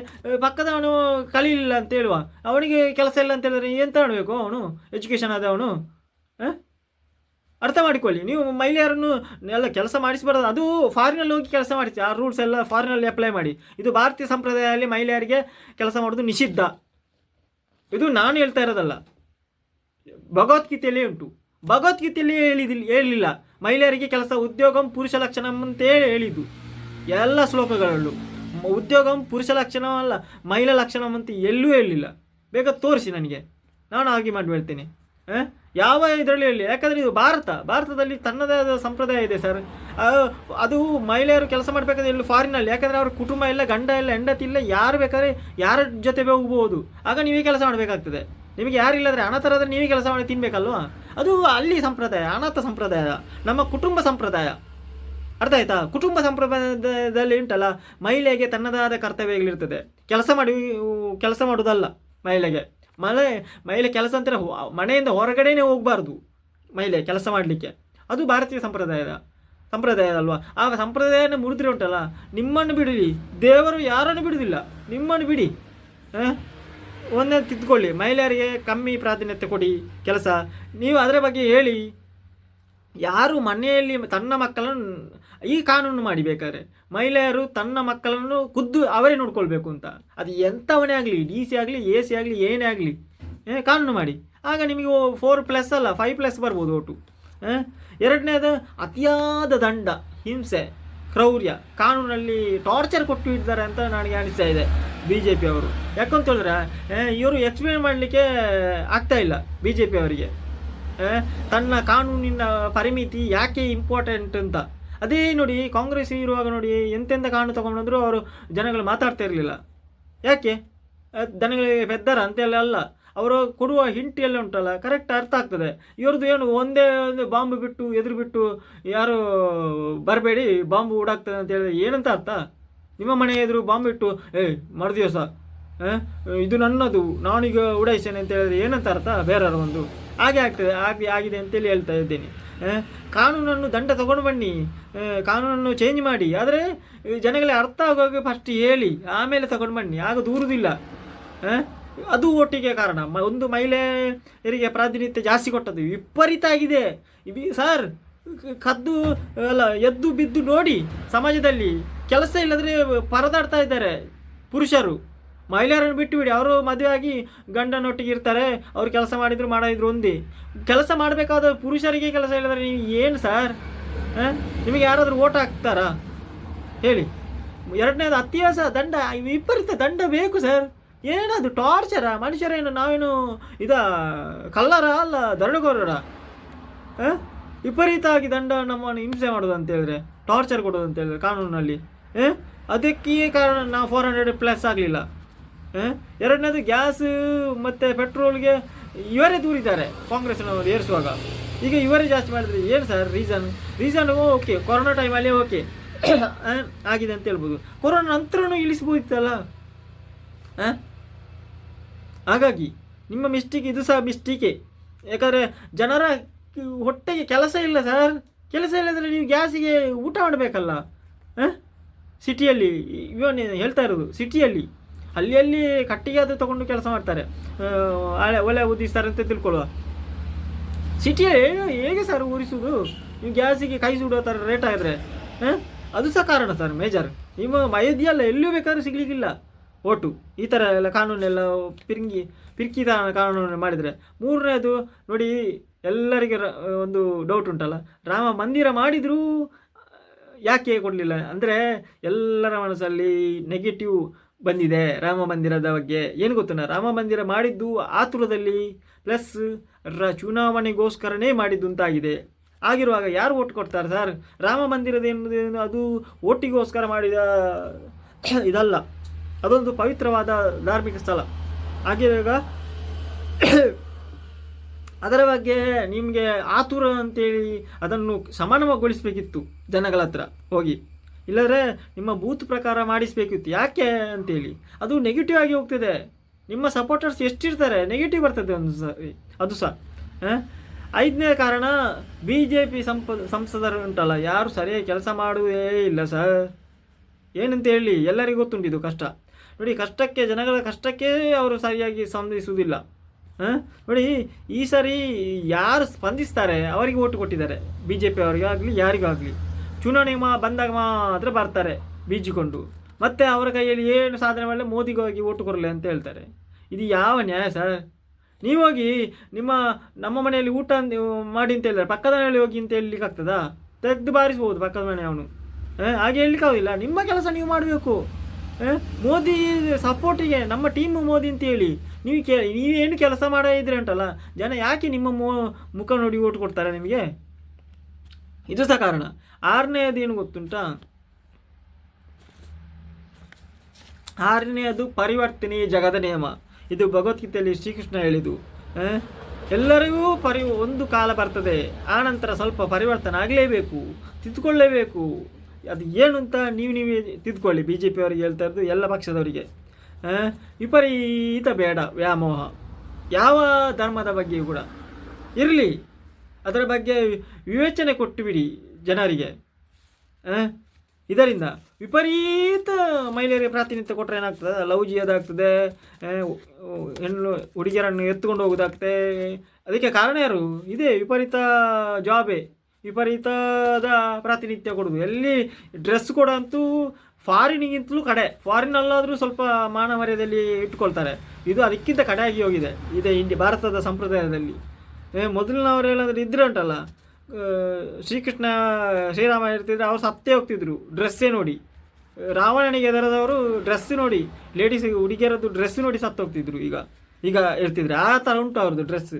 [SPEAKER 1] ಪಕ್ಕದವನು ಕಲೀಲಿಲ್ಲ ಅಂತ ಹೇಳುವ, ಅವನಿಗೆ ಕೆಲಸ ಇಲ್ಲ ಅಂತ ಹೇಳಿದ್ರೆ ಎಂತ ಮಾಡಬೇಕು? ಅವನು ಎಜುಕೇಷನ್ ಆದವನು. ಅರ್ಥ ಮಾಡಿಕೊಳ್ಳಿ. ನೀವು ಮಹಿಳೆಯರನ್ನು ಎಲ್ಲ ಕೆಲಸ ಮಾಡಿಸಬಾರ್ದು. ಅದು ಫಾರಿನಲ್ಲಿ ಹೋಗಿ ಕೆಲಸ ಮಾಡಿಸಿ, ಆ ರೂಲ್ಸ್ ಎಲ್ಲ ಫಾರಿನಲ್ಲಿ ಅಪ್ಲೈ ಮಾಡಿ. ಇದು ಭಾರತೀಯ ಸಂಪ್ರದಾಯದಲ್ಲಿ ಮಹಿಳೆಯರಿಗೆ ಕೆಲಸ ಮಾಡೋದು ನಿಷಿದ್ಧ. ಇದು ನಾನು ಹೇಳ್ತಾ ಇರೋದಲ್ಲ, ಭಗವದ್ಗೀತೆಯಲ್ಲೇ ಉಂಟು. ಭಗವದ್ಗೀತೆಯಲ್ಲಿ ಹೇಳಿಲ್ಲ ಮಹಿಳೆಯರಿಗೆ ಕೆಲಸ ಉದ್ಯೋಗಂ ಪುರುಷ ಲಕ್ಷಣ ಅಂತೇಳಿ ಹೇಳಿದ್ದು ಎಲ್ಲ ಶ್ಲೋಕಗಳಲ್ಲೂ. ಉದ್ಯೋಗಂ ಪುರುಷ ಲಕ್ಷಣವಲ್ಲ, ಮಹಿಳಾ ಲಕ್ಷಣ ಅಂತ ಎಲ್ಲೂ ಹೇಳಿಲ್ಲ. ಬೇಗ ತೋರಿಸಿ ನನಗೆ, ನಾನು ಆಗಿ ಮಾಡಿ ಹೇಳ್ತೇನೆ ಯಾವ ಇದರಲ್ಲಿ ಹೇಳಿ. ಯಾಕಂದರೆ ಇದು ಭಾರತದಲ್ಲಿ ತನ್ನದೇ ಆದ ಸಂಪ್ರದಾಯ ಇದೆ ಸರ್. ಆ, ಅದು ಮಹಿಳೆಯರು ಕೆಲಸ ಮಾಡಬೇಕಾದ್ರೆ ಇಲ್ಲಿ ಫಾರಿನಲ್ಲಿ, ಯಾಕಂದರೆ ಅವ್ರ ಕುಟುಂಬ ಇಲ್ಲ, ಗಂಡ ಇಲ್ಲ, ಹೆಂಡತಿ ಇಲ್ಲ, ಯಾರು ಬೇಕಾದ್ರೆ ಯಾರ ಜೊತೆ ಹೋಗ್ಬೋದು. ಆಗ ನೀವೇ ಕೆಲಸ ಮಾಡಬೇಕಾಗ್ತದೆ. ನಿಮಗೆ ಯಾರಿಲ್ಲದ್ರೆ ಅನಾಥರಾದರೆ ನೀವೇ ಕೆಲಸ ಮಾಡಿ ತಿನ್ಬೇಕಲ್ವ. ಅದು ಅಲ್ಲಿ ಸಂಪ್ರದಾಯ, ಅನಾಥ ಸಂಪ್ರದಾಯ, ನಮ್ಮ ಕುಟುಂಬ ಸಂಪ್ರದಾಯ. ಅರ್ಥ ಆಯ್ತಾ? ಕುಟುಂಬ ಸಂಪ್ರದಾಯದಲ್ಲಿ ಉಂಟಲ್ಲ, ಮಹಿಳೆಗೆ ತನ್ನದಾದ ಕರ್ತವ್ಯಗಳಿರ್ತದೆ. ಕೆಲಸ ಮಾಡೋದಲ್ಲ ಮಹಿಳೆಗೆ. ಮಹಿಳೆ ಕೆಲಸ ಅಂತಾರೆ ಮನೆಯಿಂದ ಹೊರಗಡೆನೇ ಹೋಗಬಾರ್ದು ಮಹಿಳೆ ಕೆಲಸ ಮಾಡಲಿಕ್ಕೆ. ಅದು ಭಾರತೀಯ ಸಂಪ್ರದಾಯ ಅಲ್ವಾ. ಆ ಸಂಪ್ರದಾಯನ ಮುರಿದ್ರೆ ಉಂಟಲ್ಲ, ನಿಮ್ಮನ್ನು ಬಿಡಲಿ ದೇವರು ಯಾರನ್ನು ಬಿಡುವುದಿಲ್ಲ. ನಿಮ್ಮನ್ನು ಬಿಡಿ, ಒಂದೇ ತಿದ್ದುಕೊಳ್ಳಿ. ಮಹಿಳೆಯರಿಗೆ ಕಮ್ಮಿ ಪ್ರಾಧಾನ್ಯತೆ ಕೊಡಿ ಕೆಲಸ. ನೀವು ಅದರ ಬಗ್ಗೆ ಹೇಳಿ. ಯಾರು ಮನೆಯಲ್ಲಿ ತನ್ನ ಮಕ್ಕಳನ್ನು ಈ ಕಾನೂನು ಮಾಡಿ ಬೇಕಾದ್ರೆ ಮಹಿಳೆಯರು ತನ್ನ ಮಕ್ಕಳನ್ನು ಖುದ್ದು ಅವರೇ ನೋಡ್ಕೊಳ್ಬೇಕು ಅಂತ. ಅದು ಎಂಥವನೇ ಆಗಲಿ, DC ಆಗಲಿ, AC ಆಗಲಿ, ಏನೇ ಆಗಲಿ ಕಾನೂನು ಮಾಡಿ. ಆಗ ನಿಮಗೆ 4+ ಅಲ್ಲ 5+ ಬರ್ಬೋದು ಓಟು. ಎರಡನೇದು ಅತಿಯಾದ ದಂಡ, ಹಿಂಸೆ, ಕ್ರೌರ್ಯ, ಕಾನೂನಲ್ಲಿ ಟಾರ್ಚರ್ ಕೊಟ್ಟು ಇದ್ದಾರೆ ಅಂತ ನನಗೆ ಅನಿಸ್ತಾ ಇದೆ BJP ಅವರು. ಯಾಕಂತ ಹೇಳಿದ್ರೆ ಇವರು ಎಕ್ಸ್ಪ್ಲೇನ್ ಮಾಡಲಿಕ್ಕೆ ಆಗ್ತಾಯಿಲ್ಲ BJP ಅವರಿಗೆ. ತನ್ನ ಕಾನೂನಿನ ಪರಿಮಿತಿ ಯಾಕೆ ಇಂಪಾರ್ಟೆಂಟ್ ಅಂತ. ಅದೇ ನೋಡಿ, ಕಾಂಗ್ರೆಸ್ ಇರುವಾಗ ನೋಡಿ ಎಂತೆಂಥ ಕಾನೂನು ತೊಗೊಂಡ್ರು ಅವರು ಜನಗಳು ಮಾತಾಡ್ತಾ ಇರಲಿಲ್ಲ. ಯಾಕೆ? ಜನಗಳಿಗೆ ಬೆದ್ದರ ಅಂತೆಲ್ಲ ಅಲ್ಲ, ಅವರು ಕೊಡುವ ಹಿಂಟ್ ಎಲ್ಲ ಉಂಟಲ್ಲ ಕರೆಕ್ಟ್ ಅರ್ಥ ಆಗ್ತದೆ. ಇವ್ರದ್ದು ಏನು ಒಂದೇ ಒಂದು ಬಾಂಬು ಬಿಟ್ಟು ಎದುರು ಬಿಟ್ಟು ಯಾರು ಬರಬೇಡಿ ಬಾಂಬು ಓಡಾಗ್ತದೆ ಅಂತ ಹೇಳಿದ್ರೆ ಏನಂತ ಅರ್ಥ? ನಿಮ್ಮ ಮನೆ ಎದುರು ಬಾಂಬು ಇಟ್ಟು ಮರುದಿವಸ ಇದು ನನ್ನದು ನಾನೀಗ ಉಡಾಯಿಸ್ತೇನೆ ಅಂತ ಹೇಳಿದ್ರೆ ಏನಂತ ಅರ್ಥ? ಬೇರೆಯವರು ಒಂದು ಹಾಗೆ ಆಗ್ತದೆ, ಆಗಿದೆ ಅಂತೇಳಿ ಹೇಳ್ತಾ ಇದ್ದೇನೆ. ಕಾನೂನನ್ನು ದಂಡ ತಗೊಂಡು ಬನ್ನಿ, ಕಾನೂನನ್ನು ಚೇಂಜ್ ಮಾಡಿ, ಆದರೆ ಜನಗಳಿಗೆ ಅರ್ಥ ಆಗುವಾಗ ಫಸ್ಟ್ ಹೇಳಿ ಆಮೇಲೆ ತಗೊಂಡು ಬನ್ನಿ, ಆಗ ದೂರುವುದಿಲ್ಲ. ಅದು ಒಟ್ಟಿಗೆ ಕಾರಣ. ಒಂದು ಮಹಿಳೆಯರಿಗೆ ಪ್ರಾತಿನಿಧ್ಯ ಜಾಸ್ತಿ ಕೊಟ್ಟದ್ದು ವಿಪರೀತ ಆಗಿದೆ ಸರ್. ಕದ್ದು ಅಲ್ಲ ಎದ್ದು ಬಿದ್ದು ನೋಡಿ, ಸಮಾಜದಲ್ಲಿ ಕೆಲಸ ಇಲ್ಲದ್ರೆ ಪರದಾಡ್ತಾ ಇದ್ದಾರೆ ಪುರುಷರು. ಮಹಿಳೆಯರನ್ನು ಬಿಟ್ಟು ಬಿಡಿ, ಅವರು ಮದುವೆ ಆಗಿ ಗಂಡನೊಟ್ಟಿಗೆ ಇರ್ತಾರೆ, ಅವ್ರು ಕೆಲಸ ಮಾಡಿದ್ರು ಒಂದೇ. ಕೆಲಸ ಮಾಡಬೇಕಾದ ಪುರುಷರಿಗೆ ಕೆಲಸ ಇಲ್ಲದ್ರೆ ನೀವು ಏನು ಸರ್? ನಿಮಗೆ ಯಾರಾದರೂ ಓಟ್ ಹಾಕ್ತಾರಾ ಹೇಳಿ? ಎರಡನೇದು ಅತ್ಯಾಸ ದಂಡ, ವಿಪರೀತ ದಂಡ ಬೇಕು ಸರ್. ಏನದು ಟಾರ್ಚರ? ಮನುಷ್ಯರೇನು ನಾವೇನು ಕಳ್ಳರ ಅಲ್ಲ ದರೋಡೆಕೋರರ? ವಿಪರೀತ ಆಗಿ ದಂಡ ನಮ್ಮನ್ನು ಹಿಂಸೆ ಮಾಡೋದು ಅಂತ ಹೇಳಿದ್ರೆ, ಟಾರ್ಚರ್ ಕೊಡೋದು ಅಂತ ಹೇಳಿದ್ರೆ ಕಾನೂನಲ್ಲಿ. ಅದಕ್ಕೆ ಕಾರಣ ನಾವು 400+ ಆಗಲಿಲ್ಲ. ಎರಡನೇದು ಗ್ಯಾಸ್ ಮತ್ತು ಪೆಟ್ರೋಲ್ಗೆ ಇವರೇ ದೂರಿದ್ದಾರೆ ಕಾಂಗ್ರೆಸ್ನವರು ಏರಿಸುವಾಗ. ಈಗ ಇವರೇ ಜಾಸ್ತಿ ಮಾಡಿದ್ರೆ ಏನು ಸರ್ ರೀಸನ್? ಓಕೆ, ಕೊರೋನಾ ಟೈಮಲ್ಲಿ ಓಕೆ ಆಗಿದೆ ಅಂತ ಹೇಳ್ಬೋದು. ಕೊರೋನಾ ನಂತರನೂ ಇಳಿಸ್ಬೋದಿತ್ತಲ್ಲ. ಹಾಗಾಗಿ ನಿಮ್ಮ ಮಿಸ್ಟೇಕ್, ಇದು ಸಹ ಮಿಸ್ಟೇಕೆ. ಯಾಕಂದರೆ ಜನರ ಹೊಟ್ಟೆಗೆ ಕೆಲಸ ಇಲ್ಲ ಸರ್. ಕೆಲಸ ಇಲ್ಲದ್ರೆ ನೀವು ಗ್ಯಾಸಿಗೆ ಊಟ ಮಾಡಬೇಕಲ್ಲ. ಸಿಟಿಯಲ್ಲಿ ಇವನು ಹೇಳ್ತಾ ಇರೋದು, ಸಿಟಿಯಲ್ಲಿ ಅಲ್ಲಿ ಕಟ್ಟಿಗೆ ಅದು ತೊಗೊಂಡು ಕೆಲಸ ಮಾಡ್ತಾರೆ, ಒಲೆ ಉದಿಸ್ತಾರೆ ಅಂತ ತಿಳ್ಕೊಳ್ಳುವ. ಸಿಟಿಯಲ್ಲಿ ಹೇಗೆ ಸರ್ ಉರಿಸೋದು? ನೀವು ಗ್ಯಾಸಿಗೆ ಕೈ ಸುಡೋ ಥರ ರೇಟ್ ಆಗಿದ್ರೆ ಅದು ಸಹ ಕಾರಣ ಸರ್ ಮೇಜರ್. ನಿಮ್ಮ ಅಯೋಧ್ಯೆಯಲ್ಲ ಎಲ್ಲೂ ಬೇಕಾದ್ರೂ ಸಿಗಲಿಕ್ಕಿಲ್ಲ ಓಟು. ಈ ಥರ ಎಲ್ಲ ಕಾನೂನೆಲ್ಲ ಪಿರ್ಕಿ ಕಾನೂನು ಮಾಡಿದರೆ. ಮೂರನೇದು ನೋಡಿ, ಎಲ್ಲರಿಗೆ ಒಂದು ಡೌಟ್ ಉಂಟಲ್ಲ, ರಾಮ ಮಂದಿರ ಮಾಡಿದರೂ ಯಾಕೆ ಕೊಡಲಿಲ್ಲ ಅಂದರೆ ಎಲ್ಲರ ಮನಸ್ಸಲ್ಲಿ ನೆಗೆಟಿವ್ ಬಂದಿದೆ ರಾಮ ಮಂದಿರದ ಬಗ್ಗೆ. ಏನು ಗೊತ್ತಿಲ್ಲ, ರಾಮ ಮಂದಿರ ಮಾಡಿದ್ದು ಆತುರದಲ್ಲಿ ಪ್ಲಸ್ ಚುನಾವಣೆಗೋಸ್ಕರನೇ ಮಾಡಿದ್ದು ಅಂತಾಗಿದೆ. ಆಗಿರುವಾಗ ಯಾರು ಓಟ್ ಕೊಡ್ತಾರೆ ಸರ್? ರಾಮ ಮಂದಿರದ ಏನು ಅದು ಓಟಿಗೋಸ್ಕರ ಮಾಡಿದ ಇದಲ್ಲ, ಅದೊಂದು ಪವಿತ್ರವಾದ ಧಾರ್ಮಿಕ ಸ್ಥಳ ಆಗಿರುವಾಗ ಅದರ ಬಗ್ಗೆ ನಿಮಗೆ ಆತುರ ಅಂತೇಳಿ ಅದನ್ನು ಸಮಾನಗೊಳಿಸಬೇಕಿತ್ತು ಜನಗಳ ಹತ್ರ ಹೋಗಿ, ಇಲ್ಲದ್ರೆ ನಿಮ್ಮ ಬೂತ್ ಪ್ರಕಾರ ಮಾಡಿಸಬೇಕಿತ್ತು. ಯಾಕೆ ಅಂತೇಳಿ ಅದು ನೆಗೆಟಿವ್ ಆಗಿ ಹೋಗ್ತಿದೆ. ನಿಮ್ಮ ಸಪೋರ್ಟರ್ಸ್ ಎಷ್ಟಿರ್ತಾರೆ, ನೆಗೆಟಿವ್ ಬರ್ತದೆ ಒಂದು ಅದು ಸಹ. ಐದನೇ ಕಾರಣ, BJP ಸಂಸದರು ಉಂಟಲ್ಲ, ಯಾರು ಸರಿಯಾಗಿ ಕೆಲಸ ಮಾಡುವುದೇ ಇಲ್ಲ ಸರ್. ಏನಂತ ಹೇಳಿ, ಎಲ್ಲರಿಗೂ ಗೊತ್ತುಂಟು ಇದು ಕಷ್ಟ. ನೋಡಿ, ಕಷ್ಟಕ್ಕೆ, ಜನಗಳ ಕಷ್ಟಕ್ಕೆ ಅವರು ಸರಿಯಾಗಿ ಸ್ಪಂದಿಸುವುದಿಲ್ಲ. ನೋಡಿ, ಈ ಸರಿ ಯಾರು ಸ್ಪಂದಿಸ್ತಾರೆ ಅವರಿಗೆ ಓಟು ಕೊಟ್ಟಿದ್ದಾರೆ, BJP ಅವರಿಗಾಗಲಿ ಯಾರಿಗಾಗಲಿ. ಚುನಾವಣೆ ಬಂದಾಗ ಮಾತ್ರ ಬರ್ತಾರೆ ಬೀಜಿಕೊಂಡು, ಮತ್ತು ಅವರ ಕೈಯಲ್ಲಿ ಏನು ಸಾಧನೆ ಮಾಡಲಿ ಮೋದಿಗಾಗಿ ಓಟು ಕೊಡಲಿ ಅಂತ ಹೇಳ್ತಾರೆ. ಇದು ಯಾವ ನ್ಯಾಯ ಸರ್? ನೀವು ಹೋಗಿ ನಮ್ಮ ಮನೆಯಲ್ಲಿ ಊಟ ಮಾಡಿ ಅಂತ ಹೇಳಿದ್ರೆ ಪಕ್ಕದ ಮನೆಯಲ್ಲಿ ಹೋಗಿ ಅಂತ ಹೇಳಲಿಕ್ಕಾಗ್ತದಾ? ತೆಗೆದು ಬಾರಿಸ್ಬೋದು ಪಕ್ಕದ ಮನೆ ಅವನು. ಹಾಗೆ ಹೇಳಲಿಕ್ಕಾಗೋದಿಲ್ಲ. ನಿಮ್ಮ ಕೆಲಸ ನೀವು ಮಾಡಬೇಕು. ಮೋದಿ ಸಪೋರ್ಟಿಗೆ ನಮ್ಮ ಟೀಮ್ ಮೋದಿ ಅಂತ ಹೇಳಿ ನೀವೇನು ಕೆಲಸ ಮಾಡಿದ್ರೆ ಉಂಟಲ್ಲ, ಜನ ಯಾಕೆ ನಿಮ್ಮ ಮುಖ ನೋಡಿ ಓಟ್ ಕೊಡ್ತಾರೆ ನಿಮಗೆ? ಇದು ಸಹ ಕಾರಣ. ಆರನೆಯದು ಏನು ಗೊತ್ತುಂಟಾ, ಆರನೆಯದು ಪರಿವರ್ತನೆ ಜಗದ ನಿಯಮ. ಇದು ಭಗವದ್ಗೀತೆಯಲ್ಲಿ ಶ್ರೀಕೃಷ್ಣ ಹೇಳಿದ್ದು. ಎಲ್ಲರಿಗೂ ಒಂದು ಕಾಲ ಬರ್ತದೆ, ಆನಂತರ ಸ್ವಲ್ಪ ಪರಿವರ್ತನೆ ಆಗಲೇಬೇಕು, ತಿದ್ದುಕೊಳ್ಳೇಬೇಕು. ಅದು ಏನು ಅಂತ ನೀವೇ ತಿದ್ದುಕೊಳ್ಳಿ. ಬಿ ಜೆ ಪಿಯವರಿಗೆ ಹೇಳ್ತಾ ಇರೋದು, ಎಲ್ಲ ಪಕ್ಷದವರಿಗೆ. ವಿಪರೀತ ಬೇಡ ವ್ಯಾಮೋಹ, ಯಾವ ಧರ್ಮದ ಬಗ್ಗೆಯೂ ಕೂಡ ಇರಲಿ, ಅದರ ಬಗ್ಗೆ ವಿವೇಚನೆ ಕೊಟ್ಟು ಬಿಡಿ ಜನರಿಗೆ. ಇದರಿಂದ ವಿಪರೀತ ಮಹಿಳೆಯರಿಗೆ ಪ್ರಾತಿನಿಧ್ಯ ಕೊಟ್ಟರೆ ಏನಾಗ್ತದೆ, ಲವ್ ಜಿಯೋದಾಗ್ತದೆ, ಹೆಣ್ಣು ಹುಡುಗಿಯರನ್ನು ಎತ್ತುಕೊಂಡು ಹೋಗೋದಾಗ್ತದೆ. ಅದಕ್ಕೆ ಕಾರಣ ಯಾರು? ಇದೇ ವಿಪರೀತ ಜಾಬೇ, ವಿಪರೀತದ ಪ್ರಾತಿನಿಧ್ಯ ಕೊಡೋದು. ಎಲ್ಲಿ ಡ್ರೆಸ್ ಕೂಡ ಅಂತೂ ಫಾರಿನಿಗಿಂತಲೂ ಕಡೆ, ಫಾರಿನಲ್ಲಾದರೂ ಸ್ವಲ್ಪ ಮಾನ ಮರ್ಯಾದೆಯಲ್ಲಿ ಇಟ್ಕೊಳ್ತಾರೆ, ಇದು ಅದಕ್ಕಿಂತ ಕಡೆಯಾಗಿ ಹೋಗಿದೆ ಇದೆ ಭಾರತದ ಸಂಪ್ರದಾಯದಲ್ಲಿ. ಮೊದಲಿನವರು ಹೇಳಂದ್ರೆ ಇದ್ರೆ ಉಂಟಲ್ಲ, ಶ್ರೀರಾಮ ಇರ್ತಿದ್ರೆ ಅವ್ರು ಸತ್ತೇ ಹೋಗ್ತಿದ್ರು ಡ್ರೆಸ್ಸೇ ನೋಡಿ. ರಾವಣನಿಗೆ ಎದರದವರು ಡ್ರೆಸ್ ನೋಡಿ, ಲೇಡೀಸ್ ಹುಡುಗಿಯರದ್ದು ಡ್ರೆಸ್ ನೋಡಿ ಸತ್ತು ಹೋಗ್ತಿದ್ರು. ಈಗ ಇರ್ತಿದ್ರೆ ಆ ಥರ ಉಂಟು ಅವ್ರದ್ದು ಡ್ರೆಸ್.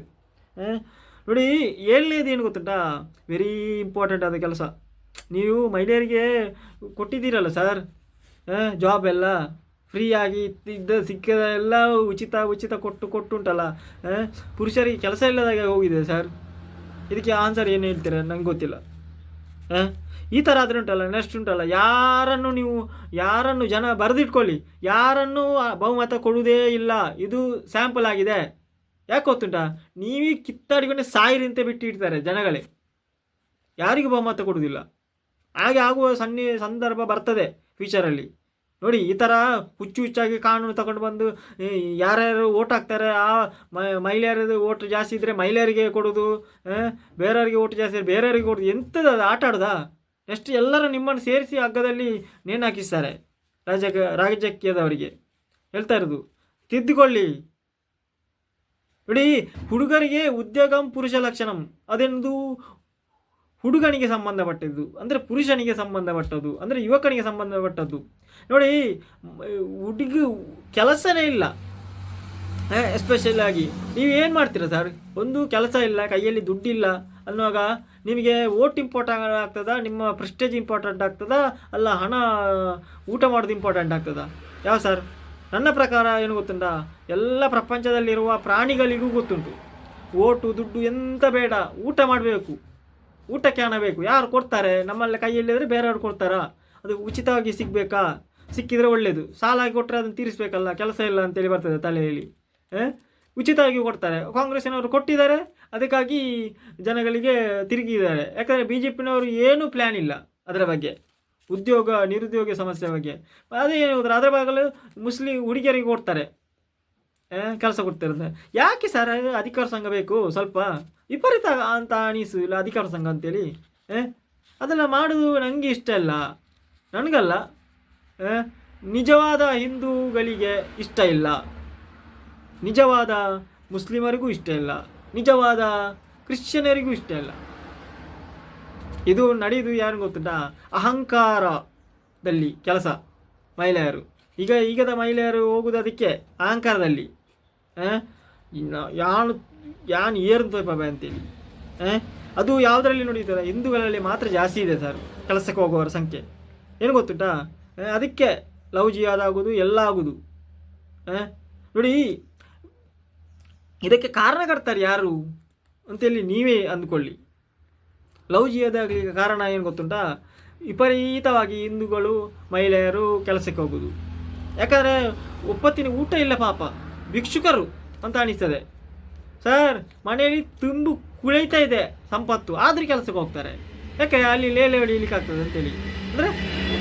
[SPEAKER 1] ನೋಡಿ, ಏಳನೇದು ಏನು ಗೊತ್ತುಂಟಾ, ವೆರಿ ಇಂಪಾರ್ಟೆಂಟ್ ಆದ ಕೆಲಸ. ನೀವು ಮಹಿಳೆಯರಿಗೆ ಕೊಟ್ಟಿದ್ದೀರಲ್ಲ ಸರ್ ಜಾಬ್ ಎಲ್ಲ ಫ್ರೀಯಾಗಿ ಸಿಕ್ಕಿದ ಎಲ್ಲ ಉಚಿತ ಕೊಟ್ಟು ಉಂಟಲ್ಲ, ಪುರುಷರಿಗೆ ಕೆಲಸ ಇಲ್ಲದಾಗೆ ಹೋಗಿದೆ ಸರ್. ಇದಕ್ಕೆ ಆನ್ಸರ್ ಏನು ಹೇಳ್ತೀರ ನಂಗೆ ಗೊತ್ತಿಲ್ಲ. ಈ ಥರ ಆದರೆ ಉಂಟಲ್ಲ, ನೆಕ್ಸ್ಟ್ ಉಂಟಲ್ಲ, ಯಾರನ್ನು ಜನ ಬರೆದಿಟ್ಕೊಳ್ಳಿ, ಯಾರನ್ನು ಬಹುಮತ ಕೊಡುವುದೇ ಇಲ್ಲ. ಇದು ಸ್ಯಾಂಪಲ್ ಆಗಿದೆ. ಯಾಕೆ ಗೊತ್ತುಂಟಾ, ನೀವೇ ಕಿತ್ತಾಡಿಕೊಂಡೆ ಸಾಯಿರಿ ಅಂತ ಬಿಟ್ಟು ಇಡ್ತಾರೆ ಜನಗಳೇ, ಯಾರಿಗೂ ಬಹುಮತ ಕೊಡುವುದಿಲ್ಲ. ಹಾಗೆ ಆಗುವ ಸಂದರ್ಭ ಬರ್ತದೆ ಫ್ಯೂಚರಲ್ಲಿ. ನೋಡಿ, ಈ ಥರ ಹುಚ್ಚಾಗಿ ಕಾನೂನು ತಗೊಂಡು ಬಂದು ಯಾರ್ಯಾರು ಓಟ್ ಹಾಕ್ತಾರೆ, ಆ ಮಹಿಳೆಯರದು ಓಟ್ ಜಾಸ್ತಿ ಇದ್ದರೆ ಮಹಿಳೆಯರಿಗೆ ಕೊಡೋದು, ಬೇರೆಯವರಿಗೆ ಓಟ್ ಜಾಸ್ತಿ ಇದ್ದರೆ ಬೇರೆಯವರಿಗೆ ಕೊಡೋದು. ಎಂಥದ್ದು ಅದು ಆಟ ಆಡೋದಾ? ನೆಕ್ಸ್ಟ್ ಎಲ್ಲರೂ ನಿಮ್ಮನ್ನು ಸೇರಿಸಿ ಹಗ್ಗದಲ್ಲಿ ನೇಣು ಹಾಕಿಸ್ತಾರೆ. ರಾಜಕೀಯದವರಿಗೆ ಹೇಳ್ತಾ ಇರೋದು, ತಿದ್ದುಕೊಳ್ಳಿ. ನೋಡಿ, ಹುಡುಗರಿಗೆ ಉದ್ಯೋಗಂ ಪುರುಷ ಲಕ್ಷಣಂ ಅದೆಂದು ಹುಡುಗನಿಗೆ ಸಂಬಂಧಪಟ್ಟದ್ದು, ಅಂದರೆ ಪುರುಷನಿಗೆ ಸಂಬಂಧಪಟ್ಟದ್ದು, ಅಂದರೆ ಯುವಕನಿಗೆ ಸಂಬಂಧಪಟ್ಟದ್ದು. ನೋಡಿ, ಕೆಲಸನೇ ಇಲ್ಲ. ಎಸ್ಪೆಷಲ್ ಆಗಿ ನೀವು ಏನು ಮಾಡ್ತೀರಾ ಸರ್? ಒಂದು ಕೆಲಸ ಇಲ್ಲ, ಕೈಯಲ್ಲಿ ದುಡ್ಡಿಲ್ಲ ಅನ್ನುವಾಗ ನಿಮಗೆ ಓಟ್ ಇಂಪಾರ್ಟೆಂಟ್ ಆಗ್ತದಾ, ನಿಮ್ಮ ಪ್ರೆಸ್ಟೇಜ್ ಇಂಪಾರ್ಟೆಂಟ್ ಆಗ್ತದಾ, ಅಲ್ಲ ಹಣ ಊಟ ಮಾಡೋದು ಇಂಪಾರ್ಟೆಂಟ್ ಆಗ್ತದಾ? ಯಾವ ಸರ್? ನನ್ನ ಪ್ರಕಾರ ಏನು ಗೊತ್ತುಂಟ, ಎಲ್ಲ ಪ್ರಪಂಚದಲ್ಲಿರುವ ಪ್ರಾಣಿಗಳಿಗೂ ಗೊತ್ತುಂಟು, ಓಟು ದುಡ್ಡು ಎಂತ ಬೇಡ, ಊಟ ಮಾಡಬೇಕು, ಊಟಕ್ಕೆ ಹಣ ಬೇಕು. ಯಾರು ಕೊಡ್ತಾರೆ? ನಮ್ಮಲ್ಲಿ ಕೈಯಲ್ಲಿದ್ದರೆ ಬೇರೆಯವ್ರು ಕೊಡ್ತಾರಾ? ಅದು ಉಚಿತವಾಗಿ ಸಿಗಬೇಕಾ? ಸಿಕ್ಕಿದರೆ ಒಳ್ಳೆಯದು. ಸಾಲ ಆಗಿ ಕೊಟ್ಟರೆ ಅದನ್ನು ತೀರಿಸಬೇಕಲ್ಲ, ಕೆಲಸ ಇಲ್ಲ ಅಂತೇಳಿ ಬರ್ತದೆ ತಲೆಯಲ್ಲಿ. ಉಚಿತವಾಗಿ ಕೊಡ್ತಾರೆ. ಕಾಂಗ್ರೆಸ್ಸಿನವರು ಕೊಟ್ಟಿದ್ದಾರೆ, ಅದಕ್ಕಾಗಿ ಜನಗಳಿಗೆ ತಿರುಗಿದ್ದಾರೆ. ಯಾಕಂದರೆ ಬಿ ಜೆ ಪಿನವರು ಏನೂ ಪ್ಲ್ಯಾನ್ ಇಲ್ಲ ಅದರ ಬಗ್ಗೆ, ನಿರುದ್ಯೋಗ ಸಮಸ್ಯೆ ಬಗ್ಗೆ. ಅದೇ ಏನು ಹೋದ್ರೆ ಅದರ ಬದಲು ಮುಸ್ಲಿಂ ಹುಡುಗಿಯರಿಗೆ ಕೊಡ್ತಾರೆ, ಕೆಲಸ ಕೊಡ್ತಿರೋದು. ಯಾಕೆ ಸರ್ ಅಧಿಕಾರ ಸಂಘ ಬೇಕು? ಸ್ವಲ್ಪ ವಿಪರೀತ ಅಂತ ಅನಿಸಿಲ್ಲ ಅಧಿಕಾರ ಸಂಘ ಅಂತೇಳಿ. ಅದೆಲ್ಲ ಮಾಡೋದು ನನಗೆ ಇಷ್ಟ ಇಲ್ಲ, ನನಗಲ್ಲ, ನಿಜವಾದ ಹಿಂದೂಗಳಿಗೆ ಇಷ್ಟ ಇಲ್ಲ, ನಿಜವಾದ ಮುಸ್ಲಿಮರಿಗೂ ಇಷ್ಟ ಇಲ್ಲ, ನಿಜವಾದ ಕ್ರಿಶ್ಚಿಯನರಿಗೂ ಇಷ್ಟ ಇಲ್ಲ. ಇದು ನಡೆಯುವುದು ಯಾರು ಗೊತ್ತುಂಟಾ? ಅಹಂಕಾರದಲ್ಲಿ ಕೆಲಸ ಮಹಿಳೆಯರು. ಈಗದ ಮಹಿಳೆಯರು ಹೋಗುವುದು ಅದಕ್ಕೆ ಅಹಂಕಾರದಲ್ಲಿ. ಯಾನು ಏರು ತೋಪ ಅಂತೇಳಿ. ಅದು ಯಾವುದರಲ್ಲಿ ನೋಡಿದ್ದಾರೆ? ಹಿಂದೂಗಳಲ್ಲಿ ಮಾತ್ರ ಜಾಸ್ತಿ ಇದೆ ಸರ್ ಕೆಲಸಕ್ಕೆ ಹೋಗುವವರ ಸಂಖ್ಯೆ. ಏನು ಗೊತ್ತುಂಟಾ? ಅದಕ್ಕೆ ಲವ್ ಜಿಯಾದಾಗೋದು ಎಲ್ಲ ಆಗೋದು. ನೋಡಿ, ಇದಕ್ಕೆ ಕಾರಣಕರ್ತಾರೆ ಯಾರು ಅಂತೇಳಿ ನೀವೇ ಅಂದ್ಕೊಳ್ಳಿ. ಲವ್ ಜಿಯಾದಾಗಲಿಕ್ಕೆ ಕಾರಣ ಏನು ಗೊತ್ತುಂಟಾ? ವಿಪರೀತವಾಗಿ ಹಿಂದೂಗಳು ಮಹಿಳೆಯರು ಕೆಲಸಕ್ಕೆ ಹೋಗೋದು. ಯಾಕಂದರೆ ಒಪ್ಪತ್ತಿನ ಊಟ ಇಲ್ಲ ಪಾಪ, ಭಿಕ್ಷುಕರು ಅಂತ ಅನಿಸ್ತದೆ ಸರ್. ಮನೆಯಲ್ಲಿ ತುಂಬು ಕುಳಿತಾ ಇದೆ ಸಂಪತ್ತು, ಆದರೂ ಕೆಲಸಕ್ಕೆ ಹೋಗ್ತಾರೆ. ಯಾಕೆ? ಅಲ್ಲಿ ಲೇಲೆ ಹೊಡಿಲಿಕ್ಕೆ ಆಗ್ತದೆ ಅಂತೇಳಿ. ಅಂದರೆ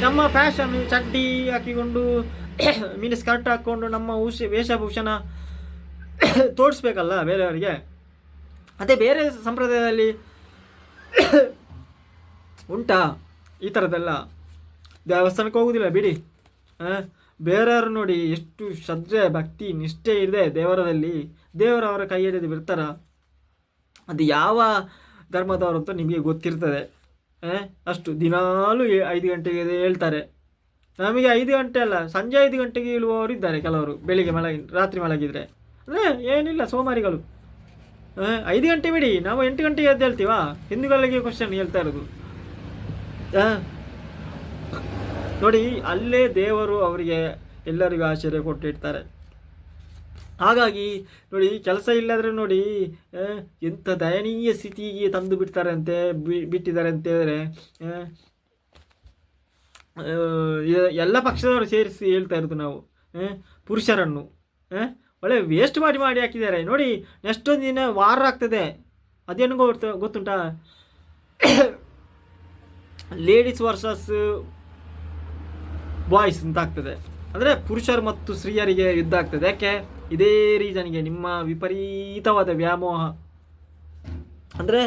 [SPEAKER 1] ನಮ್ಮ ಫ್ಯಾಷನ್ ಚಡ್ಡಿ ಹಾಕಿಕೊಂಡು ಮಿನಿ ಸ್ಕರ್ಟ್ ಹಾಕ್ಕೊಂಡು ನಮ್ಮ ವೇಷಭೂಷಣ ತೋರಿಸ್ಬೇಕಲ್ಲ ಬೇರೆಯವರಿಗೆ. ಅದೇ ಬೇರೆ ಸಂಪ್ರದಾಯದಲ್ಲಿ ಉಂಟಾ ಈ ಥರದ್ದೆಲ್ಲ? ದೇವಸ್ಥಾನಕ್ಕೆ ಹೋಗೋದಿಲ್ಲ ಬಿಡಿ, ಬೇರೆಯವರು ನೋಡಿ ಎಷ್ಟು ಶ್ರದ್ಧೆ ಭಕ್ತಿ ನಿಷ್ಠೆ ಇದೆ ದೇವರದಲ್ಲಿ, ದೇವರವರ ಕೈ ಹಿಡಿದು ಬಿಡ್ತಾರ. ಅದು ಯಾವ ಧರ್ಮದವರು ಅಂತ ನಿಮಗೆ ಗೊತ್ತಿರ್ತದೆ. ಅಷ್ಟು ದಿನಾಲೂ 5 ಗಂಟೆಗೆ ಹೇಳ್ತಾರೆ. ನಮಗೆ 5 ಗಂಟೆ ಅಲ್ಲ, ಸಂಜೆ 5 ಗಂಟೆಗೆ ಇಳುವವರು ಇದ್ದಾರೆ ಕೆಲವರು, ಬೆಳಿಗ್ಗೆ ರಾತ್ರಿ ಮಲಗಿದರೆ. ಅಂದರೆ ಏನಿಲ್ಲ, ಸೋಮಾರಿಗಳು. 5 ಗಂಟೆ ಬಿಡಿ, ನಾವು 8 ಗಂಟೆಗೆ ಎದ್ದು ಹೇಳ್ತೀವಾ? ಹಿಂದೂಗಳಿಗೆ ಕ್ವಶನ್ ಹೇಳ್ತಾ ಇರೋದು. ಆ, ನೋಡಿ ಅಲ್ಲೇ ದೇವರು ಅವರಿಗೆ ಎಲ್ಲರಿಗೂ ಆಶ್ಚರ್ಯ ಕೊಟ್ಟಿರ್ತಾರೆ. ಹಾಗಾಗಿ ನೋಡಿ ಕೆಲಸ ಇಲ್ಲದ್ರೆ ನೋಡಿ ಎಂಥ ದಯನೀಯ ಸ್ಥಿತಿಗೆ ತಂದು ಬಿಡ್ತಾರಂತೆ ಬಿಟ್ಟಿದ್ದಾರೆ ಅಂತ ಹೇಳಿದ್ರೆ ಎಲ್ಲ ಪಕ್ಷದವರು ಸೇರಿಸಿ ಹೇಳ್ತಾ ಇರೋದು ನಾವು ಪುರುಷರನ್ನು ಒಳ್ಳೆ ವೇಸ್ಟ್ ಮಾಡಿ ಹಾಕಿದ್ದಾರೆ ನೋಡಿ. ಎಷ್ಟೊಂದು ದಿನ ವಾರ ಆಗ್ತದೆ, ಅದೇನು ಗೊತ್ತುಂಟಾ, ಲೇಡೀಸ್ ವರ್ಸಸ್ ಬಾಯ್ಸ್ ಅಂತ ಆಗ್ತದೆ. ಅಂದರೆ ಪುರುಷರು ಮತ್ತು ಸ್ತ್ರೀಯರಿಗೆ ಯುದ್ಧ ಆಗ್ತದೆ. ಯಾಕೆ? ಇದೇ ರೀಸನ್ಗೆ, ನಿಮ್ಮ ವಿಪರೀತವಾದ ವ್ಯಾಮೋಹ. ಅಂದರೆ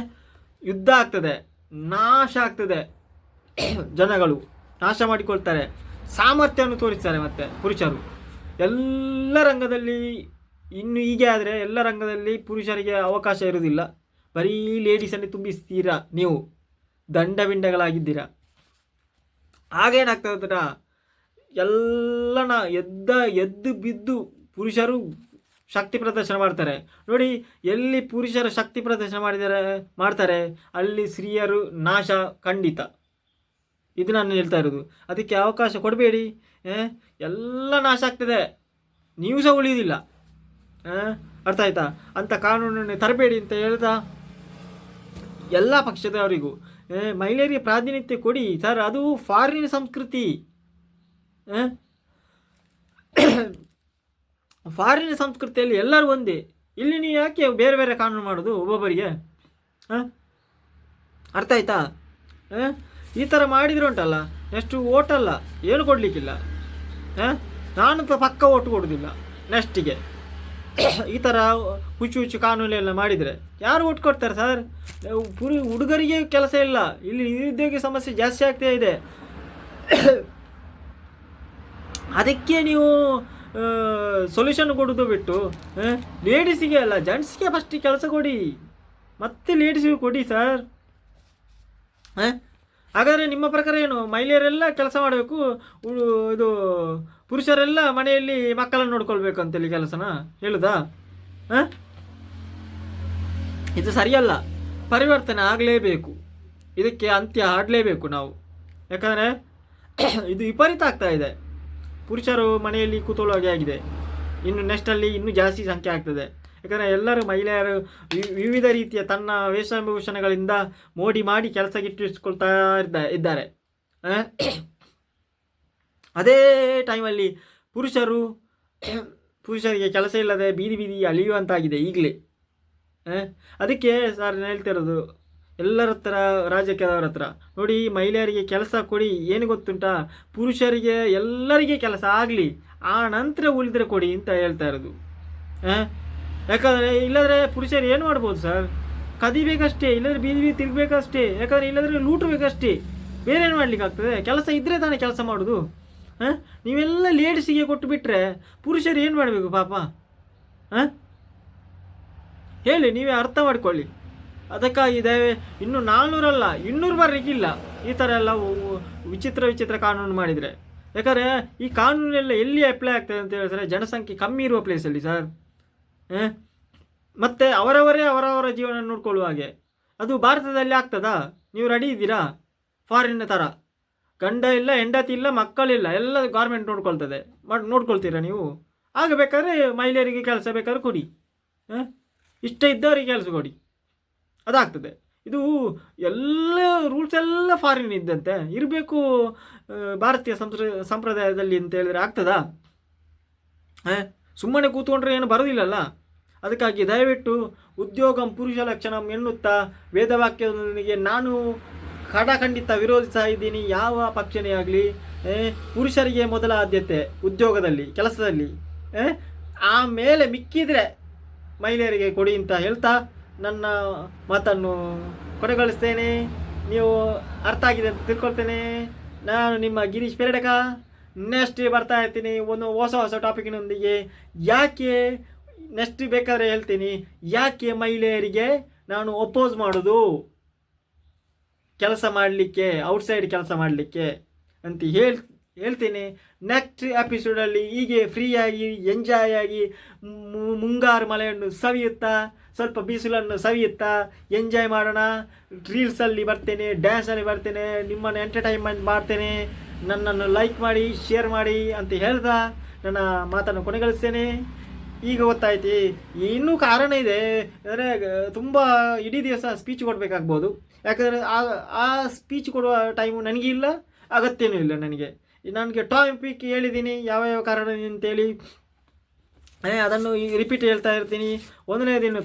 [SPEAKER 1] ಯುದ್ಧ ಆಗ್ತದೆ, ನಾಶ ಆಗ್ತದೆ, ಜನಗಳು ನಾಶ ಮಾಡಿಕೊಳ್ತಾರೆ, ಸಾಮರ್ಥ್ಯವನ್ನು ತೋರಿಸ್ತಾರೆ. ಮತ್ತು ಪುರುಷರು ಎಲ್ಲ ರಂಗದಲ್ಲಿ, ಇನ್ನು ಹೀಗೆ ಆದರೆ ಎಲ್ಲ ರಂಗದಲ್ಲಿ ಪುರುಷರಿಗೆ ಅವಕಾಶ ಇರುವುದಿಲ್ಲ. ಬರೀ ಲೇಡೀಸನ್ನೇ ತುಂಬಿಸ್ತೀರಾ ನೀವು, ದಂಡಬಿಂಡಗಳಾಗಿದ್ದೀರಾ. ಆಗೇನಾಗ್ತದ, ಎಲ್ಲನ ಎದ್ದು ಬಿದ್ದು ಪುರುಷರು ಶಕ್ತಿ ಪ್ರದರ್ಶನ ಮಾಡ್ತಾರೆ. ನೋಡಿ, ಎಲ್ಲಿ ಪುರುಷರು ಶಕ್ತಿ ಪ್ರದರ್ಶನ ಮಾಡ್ತಾರೆ ಅಲ್ಲಿ ಸ್ತ್ರೀಯರು ನಾಶ ಖಂಡಿತ. ಇದು ನಾನು ಹೇಳ್ತಾ ಇರೋದು. ಅದಕ್ಕೆ ಅವಕಾಶ ಕೊಡಬೇಡಿ, ಎಲ್ಲ ನಾಶ ಆಗ್ತದೆ, ನೀವು ಸಹ ಉಳಿಯೋದಿಲ್ಲ. ಅರ್ಥ ಆಯ್ತಾ? ಅಂಥ ಕಾನೂನನ್ನು ತರಬೇಡಿ ಅಂತ ಹೇಳ್ತಾ ಎಲ್ಲ ಪಕ್ಷದವರಿಗೂ ಮಹಿಳೆಯರಿಗೆ ಪ್ರಾತಿನಿಧ್ಯ ಕೊಡಿ ಸರ್. ಅದು ಫಾರಿನ್ ಸಂಸ್ಕೃತಿ. ಫಾರಿನ್ ಸಂಸ್ಕೃತಿಯಲ್ಲಿ ಎಲ್ಲರೂ ಒಂದೇ. ಇಲ್ಲಿ ನೀವು ಯಾಕೆ ಬೇರೆ ಬೇರೆ ಕಾನೂನು ಮಾಡೋದು ಒಬ್ಬೊಬ್ಬರಿಗೆ? ಅರ್ಥ ಆಯ್ತಾ? ಈ ಥರ ಮಾಡಿದ್ರೆ ಉಂಟಲ್ಲ, ನೆಕ್ಸ್ಟು ಓಟಲ್ಲ, ಏನು ಕೊಡಲಿಕ್ಕಿಲ್ಲ. ನಾನು ಪಕ್ಕ ಓಟು ಕೊಡೋದಿಲ್ಲ ನೆಕ್ಸ್ಟಿಗೆ. ಈ ಥರ ಹುಚ್ಚು ಕಾನೂನೆಲ್ಲ ಮಾಡಿದರೆ ಯಾರು ಓಟ್ ಕೊಡ್ತಾರೆ ಸರ್? ಹುಡುಗರಿಗೆ ಕೆಲಸ ಇಲ್ಲ, ಇಲ್ಲಿ ನಿರುದ್ಯೋಗ ಸಮಸ್ಯೆ ಜಾಸ್ತಿ ಆಗ್ತಾ ಇದೆ. ಅದಕ್ಕೆ ನೀವು ಸೊಲ್ಯೂಷನ್ ಕೊಡೋದು ಬಿಟ್ಟು ಲೇಡೀಸಿಗೆ ಅಲ್ಲ, ಜೆಂಟ್ಸ್ಗೆ ಫಸ್ಟ್ ಕೆಲಸ ಕೊಡಿ, ಮತ್ತೆ ಲೇಡೀಸಿಗೆ ಕೊಡಿ ಸರ್. ಹಾಗಾದರೆ ನಿಮ್ಮ ಪ್ರಕಾರ ಏನು, ಮಹಿಳೆಯರೆಲ್ಲ ಕೆಲಸ ಮಾಡಬೇಕು, ಇದು ಪುರುಷರೆಲ್ಲ ಮನೆಯಲ್ಲಿ ಮಕ್ಕಳನ್ನು ನೋಡ್ಕೊಳ್ಬೇಕು ಅಂತೇಳಿ ಕೆಲಸನ ಹೇಳುದಾ? ಇದು ಸರಿಯಲ್ಲ. ಪರಿವರ್ತನೆ ಆಗಲೇಬೇಕು, ಇದಕ್ಕೆ ಅಂತ್ಯ ಆಡಲೇಬೇಕು ನಾವು. ಯಾಕಂದರೆ ಇದು ವಿಪರೀತ ಆಗ್ತಾ ಇದೆ. ಪುರುಷರು ಮನೆಯಲ್ಲಿ ಕೂತೊಳ್ಳುವಾಗೆ ಆಗಿದೆ. ಇನ್ನು ನೆಕ್ಸ್ಟಲ್ಲಿ ಇನ್ನೂ ಜಾಸ್ತಿ ಸಂಖ್ಯೆ ಆಗ್ತದೆ. ಯಾಕಂದರೆ ಎಲ್ಲರೂ ಮಹಿಳೆಯರು ವಿವಿಧ ರೀತಿಯ ತನ್ನ ವೇಷಭೂಷಣಗಳಿಂದ ಮೋಡಿ ಮಾಡಿ ಕೆಲಸಕ್ಕಿಟ್ಟಿಸ್ಕೊಳ್ತಾ ಇದ್ದಾರೆ. ಅದೇ ಟೈಮಲ್ಲಿ ಪುರುಷರಿಗೆ ಕೆಲಸ ಇಲ್ಲದೆ ಬೀದಿ ಅಲಿಯುವಂತಾಗಿದೆ ಈಗಲೇ. ಅದಕ್ಕೆ ಸರ್ ನಾನು ಹೇಳ್ತಿರೋದು ಎಲ್ಲರ ಹತ್ರ, ರಾಜಕೀಯದವ್ರ ಹತ್ರ ನೋಡಿ, ಮಹಿಳೆಯರಿಗೆ ಕೆಲಸ ಕೊಡಿ. ಏನು ಗೊತ್ತುಂಟಾ, ಪುರುಷರಿಗೆ ಎಲ್ಲರಿಗೆ ಕೆಲಸ ಆಗಲಿ, ಆ ನಂತರ ಉಳಿದ್ರೆ ಕೊಡಿ ಅಂತ ಹೇಳ್ತಾ ಇರೋದು. ಯಾಕಂದರೆ ಇಲ್ಲದ್ರೆ ಪುರುಷರು ಏನು ಮಾಡ್ಬೋದು ಸರ್? ಕದಿಬೇಕಷ್ಟೇ, ಇಲ್ಲದ್ರೆ ಬೀದಿ ತಿರುಗಬೇಕಷ್ಟೇ. ಯಾಕಂದರೆ ಇಲ್ಲದ್ರೆ ಲೂಟಬೇಕಷ್ಟೇ, ಬೇರೆ ಏನು ಮಾಡ್ಲಿಕ್ಕೆ ಆಗ್ತದೆ? ಕೆಲಸ ಇದ್ದರೆ ತಾನೇ ಕೆಲಸ ಮಾಡೋದು. ನೀವೆಲ್ಲ ಲೇಡೀಸಿಗೆ ಕೊಟ್ಟು ಬಿಟ್ಟರೆ ಪುರುಷರು ಏನು ಮಾಡಬೇಕು ಪಾಪ? ಹೇಳಿ, ನೀವೇ ಅರ್ಥ ಮಾಡ್ಕೊಳ್ಳಿ. ಅದಕ್ಕಾಗಿ ಇನ್ನು 400 ಅಲ್ಲ 200 ಬರಲಿಕ್ಕಿಲ್ಲ ಈ ಥರ ಎಲ್ಲ ವಿಚಿತ್ರ ಕಾನೂನು ಮಾಡಿದರೆ. ಯಾಕಂದರೆ ಈ ಕಾನೂನೆಲ್ಲ ಎಲ್ಲಿ ಅಪ್ಲೈ ಆಗ್ತದೆ ಅಂತ ಹೇಳಿದ್ರೆ ಜನಸಂಖ್ಯೆ ಕಮ್ಮಿ ಇರುವ ಪ್ಲೇಸಲ್ಲಿ ಸರ್. ಮತ್ತು ಅವರವರ ಜೀವನ ನೋಡ್ಕೊಳ್ಳುವ ಹಾಗೆ. ಅದು ಭಾರತದಲ್ಲಿ ಆಗ್ತದಾ? ನೀವು ರೆಡಿ ಇದ್ದೀರಾ? ಫಾರಿನ್ ಥರ ಗಂಡ ಇಲ್ಲ, ಹೆಂಡತಿ ಇಲ್ಲ, ಮಕ್ಕಳಿಲ್ಲ, ಎಲ್ಲ ಗೌರ್ಮೆಂಟ್ ನೋಡ್ಕೊಳ್ತೀರಾ ನೀವು? ಆಗಬೇಕಾದ್ರೆ ಮಹಿಳೆಯರಿಗೆ ಕೆಲಸ ಬೇಕಾದ್ರೆ ಕೊಡಿ, ಇಷ್ಟ ಇದ್ದವರಿಗೆ ಕೆಲಸ ಕೊಡಿ, ಅದಾಗ್ತದೆ. ಇದು ಎಲ್ಲ ರೂಲ್ಸ್ ಎಲ್ಲ ಫಾರಿನ್ ಇದ್ದಂತೆ ಇರಬೇಕು ಭಾರತೀಯ ಸಂಪ್ರದಾಯದಲ್ಲಿ ಅಂತ ಹೇಳಿದ್ರೆ ಆಗ್ತದಾ? ಸುಮ್ಮನೆ ಕೂತ್ಕೊಂಡ್ರೆ ಏನು ಬರೋದಿಲ್ಲಲ್ಲ. ಅದಕ್ಕಾಗಿ ದಯವಿಟ್ಟು ಉದ್ಯೋಗಂ ಪುರುಷ ಲಕ್ಷಣಂ ಎನ್ನುತ್ತಾ ವೇದವಾಕ್ಯದೊಂದಿಗೆ ನಾನು ಖಂಡಿತ ವಿರೋಧಿಸ್ತಾ ಇದ್ದೀನಿ. ಯಾವ ಪಕ್ಷನೇ ಆಗಲಿ ಪುರುಷರಿಗೆ ಮೊದಲ ಆದ್ಯತೆ ಉದ್ಯೋಗದಲ್ಲಿ, ಕೆಲಸದಲ್ಲಿ, ಆಮೇಲೆ ಮಿಕ್ಕಿದ್ರೆ ಮಹಿಳೆಯರಿಗೆ ಕೊಡಿ ಅಂತ ಹೇಳ್ತಾ ನನ್ನ ಮಾತನ್ನು ಕೊನೆಗೊಳಿಸ್ತೇನೆ. ನೀವು ಅರ್ಥ ಆಗಿದೆ ಅಂತ ತಿಳ್ಕೊಳ್ತೇನೆ. ನಾನು ನಿಮ್ಮ ಗಿರೀಶ್ ಪೆರಡಕ. ನೆಕ್ಸ್ಟ್ ಬರ್ತಾ ಇರ್ತೀನಿ ಒಂದು ಹೊಸ ಟಾಪಿಕ್ನೊಂದಿಗೆ. ಯಾಕೆ ನೆಕ್ಸ್ಟ್ ಬೇಕಾದರೆ ಹೇಳ್ತೀನಿ, ಯಾಕೆ ಮಹಿಳೆಯರಿಗೆ ನಾನು ಅಪೋಸ್ ಮಾಡೋದು ಕೆಲಸ ಮಾಡಲಿಕ್ಕೆ, ಔಟ್ಸೈಡ್ ಕೆಲಸ ಮಾಡಲಿಕ್ಕೆ ಅಂತ ಹೇಳ್ತೀನಿ. ನೆಕ್ಸ್ಟ್ ಎಪಿಸೋಡಲ್ಲಿ ಹೀಗೆ ಫ್ರೀಯಾಗಿ ಎಂಜಾಯ್ ಆಗಿ ಮುಂಗಾರು ಮಳೆಯನ್ನು ಸವಿಯುತ್ತಾ ಸ್ವಲ್ಪ ಬಿಸಿಲನ್ನು ಸವಿಯುತ್ತಾ ಎಂಜಾಯ್ ಮಾಡೋಣ. ರೀಲ್ಸಲ್ಲಿ ಬರ್ತೇನೆ, ಡ್ಯಾನ್ಸಲ್ಲಿ ಬರ್ತೇನೆ, ನಿಮ್ಮನ್ನು ಎಂಟರ್ಟೈನ್ಮೆಂಟ್ ಮಾಡ್ತೇನೆ. ನನ್ನನ್ನು ಲೈಕ್ ಮಾಡಿ, ಶೇರ್ ಮಾಡಿ ಅಂತ ಹೇಳ್ತಾ ನನ್ನ ಮಾತನ್ನು ಕೊನೆಗೊಳಿಸ್ತೇನೆ. ಈಗ ಗೊತ್ತಾಯ್ತು, ಇನ್ನೂ ಕಾರಣ ಇದೆ ಅಂದರೆ ತುಂಬ ಇಡೀ ದಿವಸ ಸ್ಪೀಚ್ ಕೊಡಬೇಕಾಗ್ಬೋದು. ಯಾಕಂದರೆ ಆ ಸ್ಪೀಚ್ ಕೊಡುವ ಟೈಮು ನನಗಿಲ್ಲ, ಅಗತ್ಯನೂ ಇಲ್ಲ. ನನಗೆ ಟಾಪಿಕ್ ಹೇಳಿದ್ದೀನಿ ಯಾವ ಕಾರಣ ಅಂತೇಳಿ, ಅದನ್ನು ರಿಪೀಟ್ ಹೇಳ್ತಾ ಇರ್ತೀನಿ. ಒಂದನೇದೇನು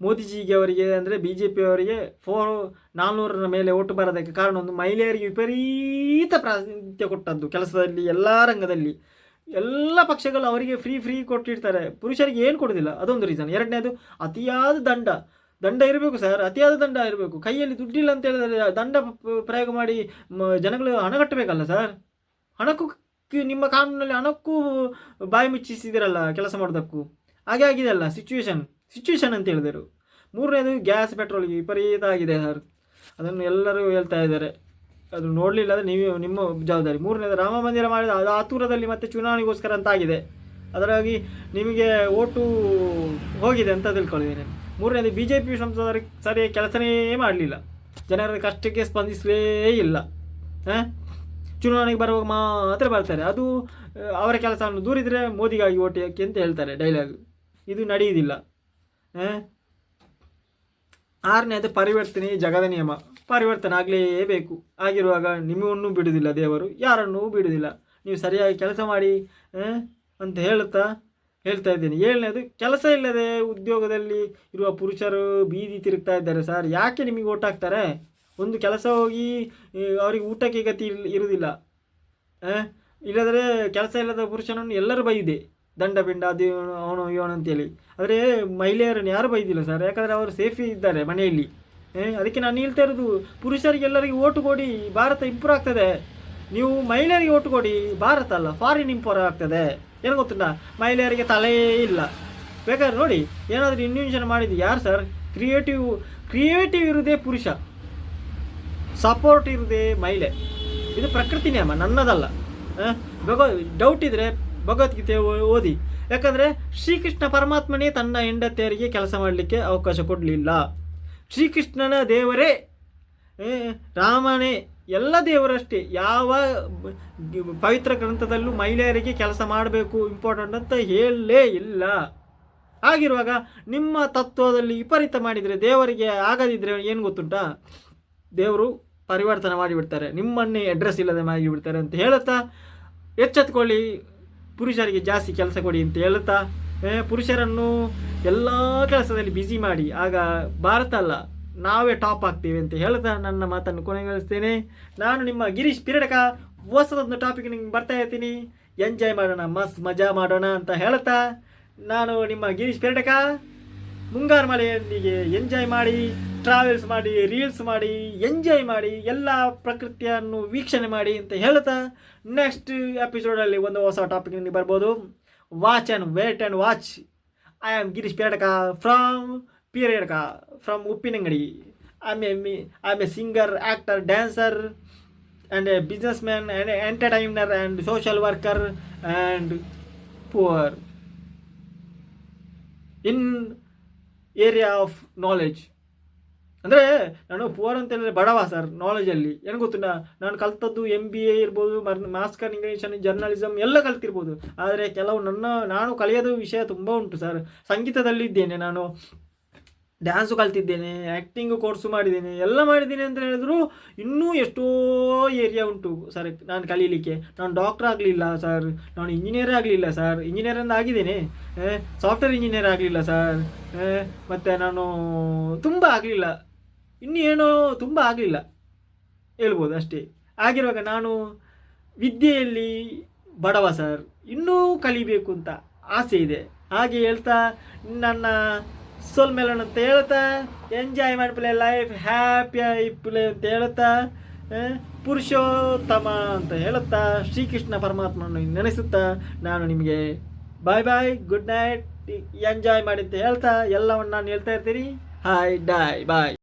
[SPEAKER 1] ಮೋದಿಜಿಗೆ ಅವರಿಗೆ ಅಂದರೆ BJP ಅವರಿಗೆ 400 ಮೇಲೆ ಓಟು ಬರೋದಕ್ಕೆ ಕಾರಣ ಒಂದು ಮಹಿಳೆಯರಿಗೆ ವಿಪರೀತ ಪ್ರಾತಿನಿಧ್ಯ ಕೊಟ್ಟದ್ದು ಕೆಲಸದಲ್ಲಿ, ಎಲ್ಲ ರಂಗದಲ್ಲಿ. ಎಲ್ಲ ಪಕ್ಷಗಳು ಅವರಿಗೆ ಫ್ರೀ ಕೊಟ್ಟಿರ್ತಾರೆ, ಪುರುಷರಿಗೆ ಏನು ಕೊಡೋದಿಲ್ಲ, ಅದೊಂದು ರೀಸನ್. ಎರಡನೇದು ಅತಿಯಾದ ದಂಡ ಇರಬೇಕು ಸರ್, ಅತಿಯಾದ ದಂಡ ಇರಬೇಕು. ಕೈಯಲ್ಲಿ ದುಡ್ಡಿಲ್ಲ ಅಂತ ಹೇಳಿದ್ರೆ ದಂಡ ಪ್ರಯೋಗ ಮಾಡಿ ಜನಗಳು ಹಣ ಕಟ್ಟಬೇಕಲ್ಲ ಸರ್. ಹಣಕ್ಕೂ ನಿಮ್ಮ ಕಾನೂನಲ್ಲಿ ಹಣಕ್ಕೂ ಬಾಯಿ ಮುಚ್ಚಿಸಿದಿರಲ್ಲ ಕೆಲಸ ಮಾಡೋದಕ್ಕೂ. ಹಾಗೆ ಆಗಿದೆಯಲ್ಲ ಸಿಚುವೇಶನ್ ಅಂತ ಹೇಳಿದರು. ಮೂರನೇದು ಗ್ಯಾಸ್ ಪೆಟ್ರೋಲ್ಗೆ ವಿಪರೀತ ಆಗಿದೆ ಸರ್, ಅದನ್ನು ಎಲ್ಲರೂ ಹೇಳ್ತಾ ಇದ್ದಾರೆ. ಅದು ನೋಡಲಿಲ್ಲ ಅಂದರೆ ನಿಮ್ಮ ಜವಾಬ್ದಾರಿ. ಮೂರನೇದು ರಾಮ ಮಂದಿರ ಮಾಡಿದ ಅದು ಆತುರದಲ್ಲಿ ಮತ್ತೆ ಚುನಾವಣೆಗೋಸ್ಕರ ಅಂತ ಆಗಿದೆ, ಅದರಾಗಿ ನಿಮಗೆ ಓಟು ಹೋಗಿದೆ ಅಂತ ತಿಳ್ಕೊಂಡಿದ್ದೇನೆ. ಮೂರನೇದು BJP ಸಂಸದರಿಗೆ ಸರಿಯಾಗಿ ಕೆಲಸನೇ ಮಾಡಲಿಲ್ಲ, ಜನರ ಕಷ್ಟಕ್ಕೆ ಸ್ಪಂದಿಸಲೇ ಇಲ್ಲ. ಚುನಾವಣೆಗೆ ಬರುವಾಗ ಮಾತ್ರ ಬರ್ತಾರೆ, ಅದು ಅವರ ಕೆಲಸವನ್ನು ದೂರಿದರೆ ಮೋದಿಗಾಗಿ ಓಟ್ ಹಾಕಿ ಅಂತ ಹೇಳ್ತಾರೆ ಡೈಲಾಗ್. ಇದು ನಡೆಯುವುದಿಲ್ಲ. ಆರನೇದು ಪರಿವರ್ತನೆ ಜಗದ ನಿಯಮ, ಪರಿವರ್ತನೆ ಆಗಲೇಬೇಕು. ಆಗಿರುವಾಗ ನಿಮ್ಮನ್ನು ಬಿಡುವುದಿಲ್ಲ ದೇವರು, ಯಾರನ್ನೂ ಬಿಡುವುದಿಲ್ಲ. ನೀವು ಸರಿಯಾಗಿ ಕೆಲಸ ಮಾಡಿ ಅಂತ ಹೇಳ್ತಾ ಇದ್ದೀನಿ. ಏಳನೇದು ಕೆಲಸ ಇಲ್ಲದೆ ಉದ್ಯೋಗದಲ್ಲಿ ಇರುವ ಪುರುಷರು ಬೀದಿ ತಿರುಗ್ತಾ ಇದ್ದಾರೆ ಸರ್. ಯಾಕೆ ನಿಮಗೆ ಓಟ್ ಹಾಕ್ತಾರೆ? ಒಂದು ಕೆಲಸ ಹೋಗಿ ಅವ್ರಿಗೆ ಊಟಕ್ಕೆ ಗತಿ ಇರುವುದಿಲ್ಲ. ಇಲ್ಲದ್ರೆ ಕೆಲಸ ಇಲ್ಲದ ಪುರುಷನನ್ನು ಎಲ್ಲರೂ ಬೈದೆ, ದಂಡ ಪಿಂಡ ಅದು ಅವನು ಇವನು ಅಂತೇಳಿ. ಆದರೆ ಮಹಿಳೆಯರನ್ನು ಯಾರು ಬೈದಿಲ್ಲ ಸರ್, ಯಾಕಂದರೆ ಅವರು ಸೇಫಿ ಇದ್ದಾರೆ ಮನೆಯಲ್ಲಿ. ಅದಕ್ಕೆ ನಾನು ಹೇಳ್ತಾ ಇರೋದು, ಪುರುಷರಿಗೆಲ್ಲರಿಗೆ ಓಟು ಕೊಡಿ, ಭಾರತ ಇಂಪ್ರೂವ್ ಆಗ್ತದೆ. ನೀವು ಮಹಿಳೆಯರಿಗೆ ಓಟು ಕೊಡಿ, ಭಾರತ ಅಲ್ಲ ಫಾರಿನ್ ಇಂಪ್ರೂವ್ ಆಗ್ತದೆ. ಏನು ಗೊತ್ತುಂಟ, ಮಹಿಳೆಯರಿಗೆ ತಲೆಯೇ ಇಲ್ಲ. ಬೇಕಾದ್ರೆ ನೋಡಿ, ಏನಾದರೂ ಇನ್ವೆನ್ಷನ್ ಮಾಡಿದ್ದು ಯಾರು ಸರ್? ಕ್ರಿಯೇಟಿವ್ ಇರುವುದೇ ಪುರುಷ, ಸಪೋರ್ಟ್ ಇರುವುದೇ ಮಹಿಳೆ. ಇದು ಪ್ರಕೃತಿ ನಿಯಮ, ನನ್ನದಲ್ಲ. ಡೌಟ್ ಇದ್ದರೆ ಭಗವದ್ಗೀತೆ ಓದಿ. ಯಾಕಂದರೆ ಶ್ರೀಕೃಷ್ಣ ಪರಮಾತ್ಮನೇ ತನ್ನ ಹೆಂಡತಿಯರಿಗೆ ಕೆಲಸ ಮಾಡಲಿಕ್ಕೆ ಅವಕಾಶ ಕೊಡಲಿಲ್ಲ. ಶ್ರೀಕೃಷ್ಣನ ದೇವರೇ, ರಾಮನೇ, ಎಲ್ಲ ದೇವರಷ್ಟೇ. ಯಾವ ಪವಿತ್ರ ಗ್ರಂಥದಲ್ಲೂ ಮಹಿಳೆಯರಿಗೆ ಕೆಲಸ ಮಾಡಬೇಕು ಇಂಪಾರ್ಟೆಂಟ್ ಅಂತ ಹೇಳಲೇ ಇಲ್ಲ. ಹಾಗಿರುವಾಗ ನಿಮ್ಮ ತತ್ವದಲ್ಲಿ ವಿಪರೀತ ಮಾಡಿದರೆ, ದೇವರಿಗೆ ಆಗದಿದ್ದರೆ ಏನು ಗೊತ್ತುಂಟಾ, ದೇವರು ಪರಿವರ್ತನೆ ಮಾಡಿಬಿಡ್ತಾರೆ, ನಿಮ್ಮನ್ನೇ ಅಡ್ರೆಸ್ ಇಲ್ಲದೆ ಮಾಡಿಬಿಡ್ತಾರೆ ಅಂತ ಹೇಳುತ್ತಾ ಎಚ್ಚೆತ್ಕೊಳ್ಳಿ. ಪುರುಷರಿಗೆ ಜಾಸ್ತಿ ಕೆಲಸ ಕೊಡಿ ಅಂತ ಹೇಳುತ್ತಾ ಪುರುಷರನ್ನು ಎಲ್ಲ ಕೆಲಸದಲ್ಲಿ ಬ್ಯುಸಿ ಮಾಡಿ, ಆಗ ಭಾರತ ಅಲ್ಲ ನಾವೇ ಟಾಪ್ ಆಗ್ತೀವಿ ಅಂತ ಹೇಳ್ತಾ ನನ್ನ ಮಾತನ್ನು ಕೊನೆಗೊಳಿಸ್ತೇನೆ. ನಾನು ನಿಮ್ಮ ಗಿರೀಶ್ ಪಿರಡಕ. ಹೊಸದೊಂದು ಟಾಪಿಕ್ ನಿಮ್ಗೆ ಬರ್ತಾ ಇರ್ತೀನಿ, ಎಂಜಾಯ್ ಮಾಡೋಣ, ಮಜಾ ಮಾಡೋಣ ಅಂತ ಹೇಳ್ತಾ ನಾನು ನಿಮ್ಮ ಗಿರೀಶ್ ಪಿರಡಕ. ಮುಂಗಾರು ಮಳೆಯೊಂದಿಗೆ ಎಂಜಾಯ್ ಮಾಡಿ, ಟ್ರಾವೆಲ್ಸ್ ಮಾಡಿ, ರೀಲ್ಸ್ ಮಾಡಿ, ಎಂಜಾಯ್ ಮಾಡಿ, ಎಲ್ಲ ಪ್ರಕೃತಿಯನ್ನು ವೀಕ್ಷಣೆ ಮಾಡಿ ಅಂತ ಹೇಳ್ತಾ ನೆಕ್ಸ್ಟ್ ಎಪಿಸೋಡಲ್ಲಿ ಒಂದು ಹೊಸ ಟಾಪಿಕ್ ನಿಮಗೆ ಬರ್ಬೋದು. Watch and wait and watch. I am Girish Piradaka from Uppinangadi. I'm a singer, actor, dancer, and a businessman, and an entertainer, and social worker, and poor in area of knowledge. ಅಂದರೆ ನಾನು ಪುವರ್ ಅಂತ ಹೇಳಿದ್ರೆ ಬಡವ ಸರ್. ನಾಲೆಜಲ್ಲಿ ಏನು ಗೊತ್ತಿಲ್ಲ, ನಾನು ಕಲ್ತದ್ದು MBA ಇರ್ಬೋದು, ಮಾಸ್ ಕಮ್ಯುನಿಕೇಷನ್, ಜರ್ನಲಿಸಮ್ ಎಲ್ಲ ಕಲ್ತಿರ್ಬೋದು. ಆದರೆ ಕೆಲವು ನಾನು ಕಲಿಯೋದು ವಿಷಯ ತುಂಬ ಉಂಟು ಸರ್. ಸಂಗೀತದಲ್ಲಿ ಇದ್ದೇನೆ, ನಾನು ಡ್ಯಾನ್ಸು ಕಲ್ತಿದ್ದೇನೆ, ಆ್ಯಕ್ಟಿಂಗು ಕೋರ್ಸು ಮಾಡಿದ್ದೇನೆ, ಎಲ್ಲ ಮಾಡಿದ್ದೀನಿ ಅಂತ ಹೇಳಿದ್ರು ಇನ್ನೂ ಎಷ್ಟೋ ಏರಿಯಾ ಉಂಟು ಸರ್ ನಾನು ಕಲೀಲಿಕ್ಕೆ. ನಾನು ಡಾಕ್ಟರ್ ಆಗಲಿಲ್ಲ ಸರ್, ನಾನು ಇಂಜಿನಿಯರ್ ಆಗಲಿಲ್ಲ ಸರ್. ಇಂಜಿನಿಯರ್ ಅಂತ ಆಗಿದ್ದೇನೆ, ಸಾಫ್ಟ್ವೇರ್ ಇಂಜಿನಿಯರ್ ಆಗಲಿಲ್ಲ ಸರ್. ಮತ್ತು ನಾನು ತುಂಬ ಆಗಲಿಲ್ಲ, ಇನ್ನೂ ಏನೋ ತುಂಬ ಆಗಲಿಲ್ಲ ಹೇಳ್ಬೋದು ಅಷ್ಟೇ. ಆಗಿರುವಾಗ ನಾನು ವಿದ್ಯೆಯಲ್ಲಿ ಬಡವ ಸರ್, ಇನ್ನೂ ಕಲಿಬೇಕು ಅಂತ ಆಸೆ ಇದೆ. ಹಾಗೆ ಹೇಳ್ತಾ ನನ್ನ ಸೋಲ್ ಮೇಲನ್ ಅಂತ ಹೇಳ್ತಾ ಎಂಜಾಯ್ ಮಾಡಿಪ್ಲೆ ಲೈಫ್, ಹ್ಯಾಪಿ ಆಯಿಪ್ಲೆ ಅಂತ ಹೇಳ್ತಾ ಪುರುಷೋತ್ತಮ ಅಂತ ಹೇಳುತ್ತಾ ಶ್ರೀಕೃಷ್ಣ ಪರಮಾತ್ಮನನ್ನು ನೆನೆಸುತ್ತಾ ನಾನು ನಿಮಗೆ ಬಾಯ್ ಗುಡ್ ನೈಟ್, ಎಂಜಾಯ್ ಮಾಡಿ ಅಂತ ಹೇಳ್ತಾ ಎಲ್ಲವನ್ನು ನಾನು ಹೇಳ್ತಾ ಇರ್ತೀನಿ. ಹಾಯ್ ಬಾಯ್.